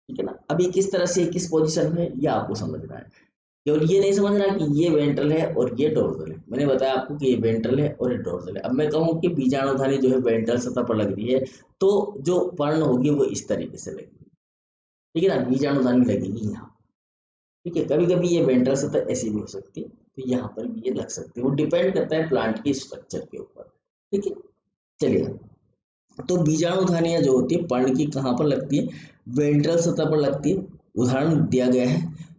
ठीक है ना, अब ये किस तरह से किस पोजीशन में, ये आपको समझना है। केवल ये नहीं समझना कि ये वेंट्रल है और ये डोर्सल है। मैंने बताया आपको कि ये वेंट्रल है और ये डोर्सल है। अब मैं कहूँ कि बीजाणुधानी जो है वेंट्रल सतह पर लग रही है, तो जो पर्ण होगी वो इस तरीके से लगेगी। ठीक है ना, बीजाणुधानी लगेगी यहाँ। ठीक है, कभी कभी ये वेंट्रल सतह ऐसी भी हो सकती है, तो यहाँ पर भी ये लग सकती है, वो डिपेंड करता है प्लांट की स्ट्रक्चर के ऊपर। ठीक है, चलिए। तो बीजाणुधानियां जो होती है पर्ण की कहाँ पर लगती है, वेंट्रल सतह पर लगती है। उदाहरण दिया गया है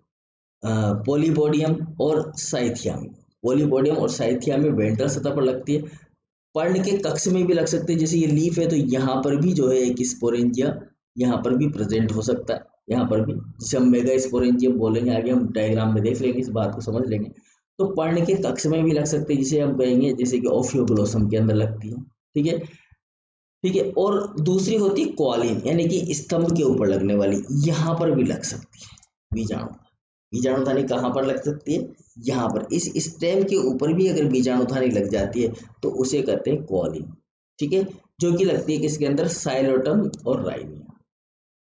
पोलीपोडियम और साइथिया में। पोलीपोडियम और साइथिया में वेंट्रल सतह पर लगती है। पर्ण के कक्ष में भी लग सकती है, जैसे ये लीफ है तो यहाँ पर भी जो है एक स्पोरेंजिया यहाँ पर भी प्रेजेंट हो सकता है, यहाँ पर भी, जिसे हम मेगा स्पोरेंजियम बोलेंगे, आगे हम डायग्राम में देख लेंगे, इस बात को समझ लेंगे। तो पर्ण के कक्ष में भी लग सकते हैं, जिसे हम कहेंगे जैसे कि ओफियोग्लोसम के अंदर लगती है। ठीक है, ठीक है, और दूसरी होती है क्वालिन, यानी कि स्तंभ के ऊपर लगने वाली, यहाँ पर भी लग सकती है बीजाणु। बीजाणुधानी कहाँ पर लग सकती है, यहाँ पर, इस स्टेम के ऊपर भी अगर बीजाणुधानी लग जाती है तो उसे कहते हैं क्वालिन। ठीक है, जो कि लगती है किसके अंदर, साइलोटम और राइनिया।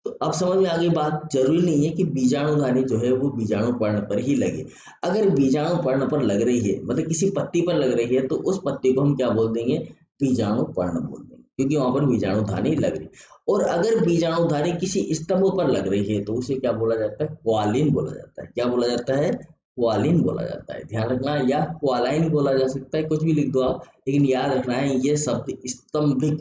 तो अब समझ में आ गई बात, जरूरी नहीं है कि बीजाणुधानी जो है वो बीजाणु पर्ण पर ही लगे। अगर बीजाणु पर्ण पर लग रही है, मतलब किसी पत्ती पर लग रही है, तो उस पत्ती को हम क्या बोल देंगे, बीजाणु पर्ण बोल देंगे, क्योंकि वहां पर बीजाणुधानी लग रही। और अगर बीजाणुधानी किसी स्तंभ पर लग रही है तो उसे क्या बोला जाता है, क्वालिन बोला जाता है। क्या बोला जाता है, क्वालिन बोला जाता है। ध्यान रखना, या क्वालाइन बोला जा सकता है, कुछ भी लिख दो आप, लेकिन याद रखना है ये शब्द स्तंभिक,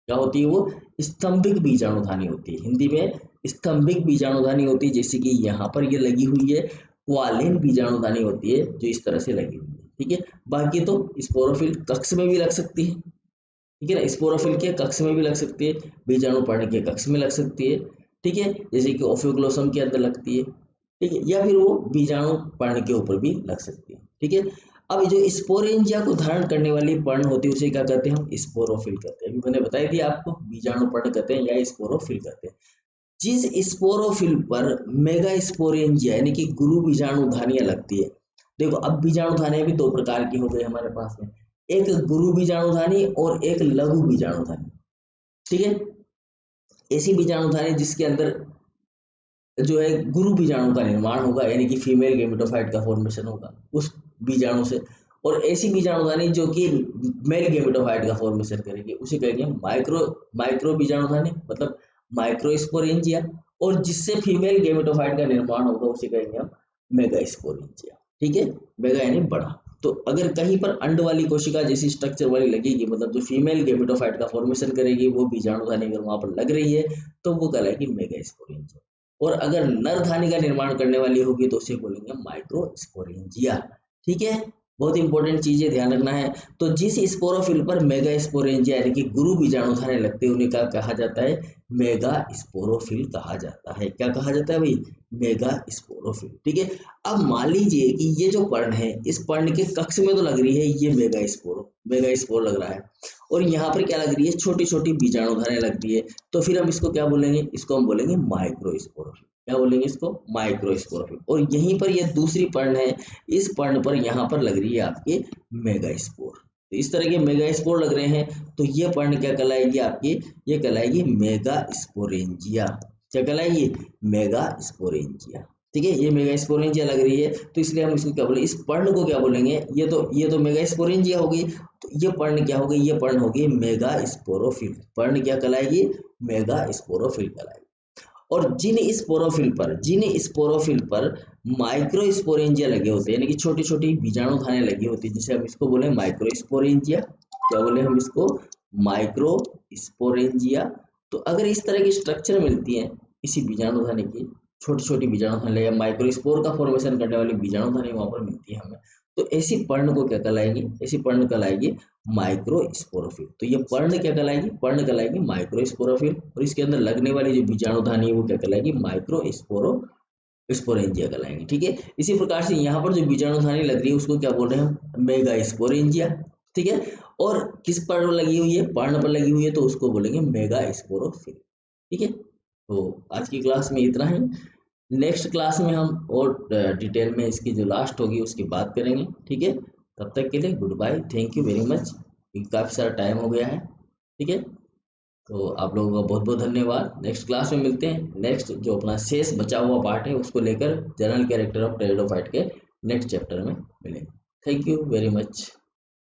क्या होती है वो, स्तंभिक बीजाणुधानी होती है। हिंदी में स्तंभिक बीजाणुधानी होती है, जैसे कि यहाँ पर ये लगी हुई है। क्वालिन बीजाणुधानी होती है जो इस तरह से लगी हुई है। ठीक है, बाकी तो स्पोरोफिल कक्ष में भी लग सकती है। ठीक है ना, स्पोरोफिल के कक्ष में भी लग सकती है, बीजाणु पर्ण के कक्ष में लग सकती है। ठीक है, जैसे कि ओफियोग्लोसम के अंदर लगती है। ठीक है, या फिर वो बीजाणु पर्ण के ऊपर भी लग सकती है। ठीक है, अब जो स्पोरेंजिया को धारण करने वाली पर्ण होती है उसे क्या कहते हैं, हम स्पोरोफिल कहते हैं। अभी मैंने बताई थी आपको, बीजाणु पर्ण कहते हैं या स्पोरोफिल कहते हैं। जिस स्पोरोफिल पर मेगा स्पोरेंजिया यानी कि गुरु बीजाणुधानियां लगती है। देखो, अब बीजाणुधानियां भी दो प्रकार की हो गई हमारे पास में, एक गुरु बीजाणुधानी और एक लघु बीजाणुधानी। ठीक है, ऐसी बीजाणुधानी जिसके अंदर जो है गुरु बीजाणु का निर्माण होगा, यानी कि फीमेल गेमेटोफाइट का फॉर्मेशन होगा उस बीजाणु से। और ऐसी बीजाणुधानी जो कि मेल गेमेटोफाइट का फॉर्मेशन करेगी उसे कहेंगे माइक्रो माइक्रो बीजाणुधानी, मतलब माइक्रोस्पोरेंजिया। और जिससे फीमेल गेमेटोफाइट का निर्माण होगा उसे कहेंगे हम मेगास्पोरेंजिया। ठीक है, मेगा यानी बड़ा। तो अगर कहीं पर अंड वाली कोशिका जैसी स्ट्रक्चर वाली लगेगी, मतलब जो फीमेल गेमेटोफाइट का फॉर्मेशन करेगी वो बीजाणुधानी अगर वहां पर लग रही है तो वो कहलाएगी मेगास्पोरेंजिया। और अगर नर धानी का निर्माण करने वाली होगी तो उसे बोलेंगे माइक्रोस्पोरेंजिया। ठीक है, बहुत इंपॉर्टेंट चीजें ध्यान रखना है। तो जिस स्पोरोफिल पर मेगा स्पोरेंजिया यानी कि गुरु बीजाणुधानी लगते हैं उन्हें क्या कहा जाता है, मेगा स्पोरोफिल कहा जाता है। क्या कहा जाता है भाई, मेगा स्पोरोफिल। ठीक है, अब मान लीजिए कि ये जो पर्ण है, इस पर्ण के कक्ष में तो लग रही है ये मेगा स्पोर लग रहा है, और यहाँ पर क्या लग रही है, छोटी छोटी बीजाणुधानी लग रही है। तो फिर हम इसको क्या बोलेंगे, इसको हम बोलेंगे माइक्रोस्पोरोफिल। क्या बोलेंगे इसको, माइक्रोस्पोरोफिल। और यहीं पर यह दूसरी पर्ण है, इस पर्ण पर यहाँ पर लग रही है आपके मेगास्पोर। तो इस तरह के मेगास्पोर लग रहे हैं, तो ये पर्ण क्या कहलाएगी आपकी, ये कहलाएगी मेगास्पोरेंजिया। क्या कहलाएगी, मेगास्पोरेंजिया। ठीक है, ये मेगास्पोरेंजिया लग रही है, तो इसलिए हम इसको क्या बोले, इस पर्ण को क्या बोलेंगे, ये तो मेगास्पोरेंजिया हो गई, तो ये पर्ण क्या हो गई, ये पर्ण हो गई मेगास्पोरोफिल। पर्ण क्या कहलाएगी, मेगास्पोरोफिल कहलाएगी। और जिन स्पोरोफिल पर माइक्रोस्पोरेंजिया लगे होते हैं, यानी कि छोटी छोटी बीजाणुधानी लगी होती है, जिसे हम इसको बोले माइक्रोस्पोरेंजिया। क्या बोले हम इसको? माइक्रोस्पोरेंजिया। तो अगर इस तरह की स्ट्रक्चर मिलती है इसी बीजाणुधानी की, छोटी छोटी बीजाणुधानी या माइक्रोस्पोर का फॉर्मेशन करने वाली बीजाणुधानी वहां पर मिलती है हमें, तो ऐसी पर्ण को क्या कहलाएगी? ऐसी पर्ण कहलाएगी माइक्रोस्पोरोफिल। तो ये पर्ण क्या कहलाएगी? पर्ण कहलाएगी माइक्रोस्पोरोफिल। और इसके अंदर लगने वाली जो बीजाणुधानी है वो क्या कहलाएगी? स्पोरेंजिया कहलाएंगे। ठीक है, इसी प्रकार से यहाँ पर जो बीजाणुधानी लग रही है उसको क्या बोल रहे हैं हम? Mega sporangia. ठीक है, और किस पर लगी हुई है? पर्ण पर लगी हुई है, तो उसको बोलेंगे मेगा स्पोरोफिल। ठीक है, तो आज की क्लास में इतना ही। नेक्स्ट क्लास में हम और डिटेल में इसकी जो लास्ट होगी उसकी बात करेंगे। ठीक है, तब तक के लिए good bye, thank you very much. काफ़ी सारा टाइम हो गया है। ठीक है, तो आप लोगों का बहुत बहुत धन्यवाद। नेक्स्ट क्लास में मिलते हैं। नेक्स्ट जो अपना शेष बचा हुआ पार्ट है उसको लेकर जनरल कैरेक्टर ऑफ टेरिडोफाइट के नेक्स्ट चैप्टर में मिलेंगे। Thank you very much.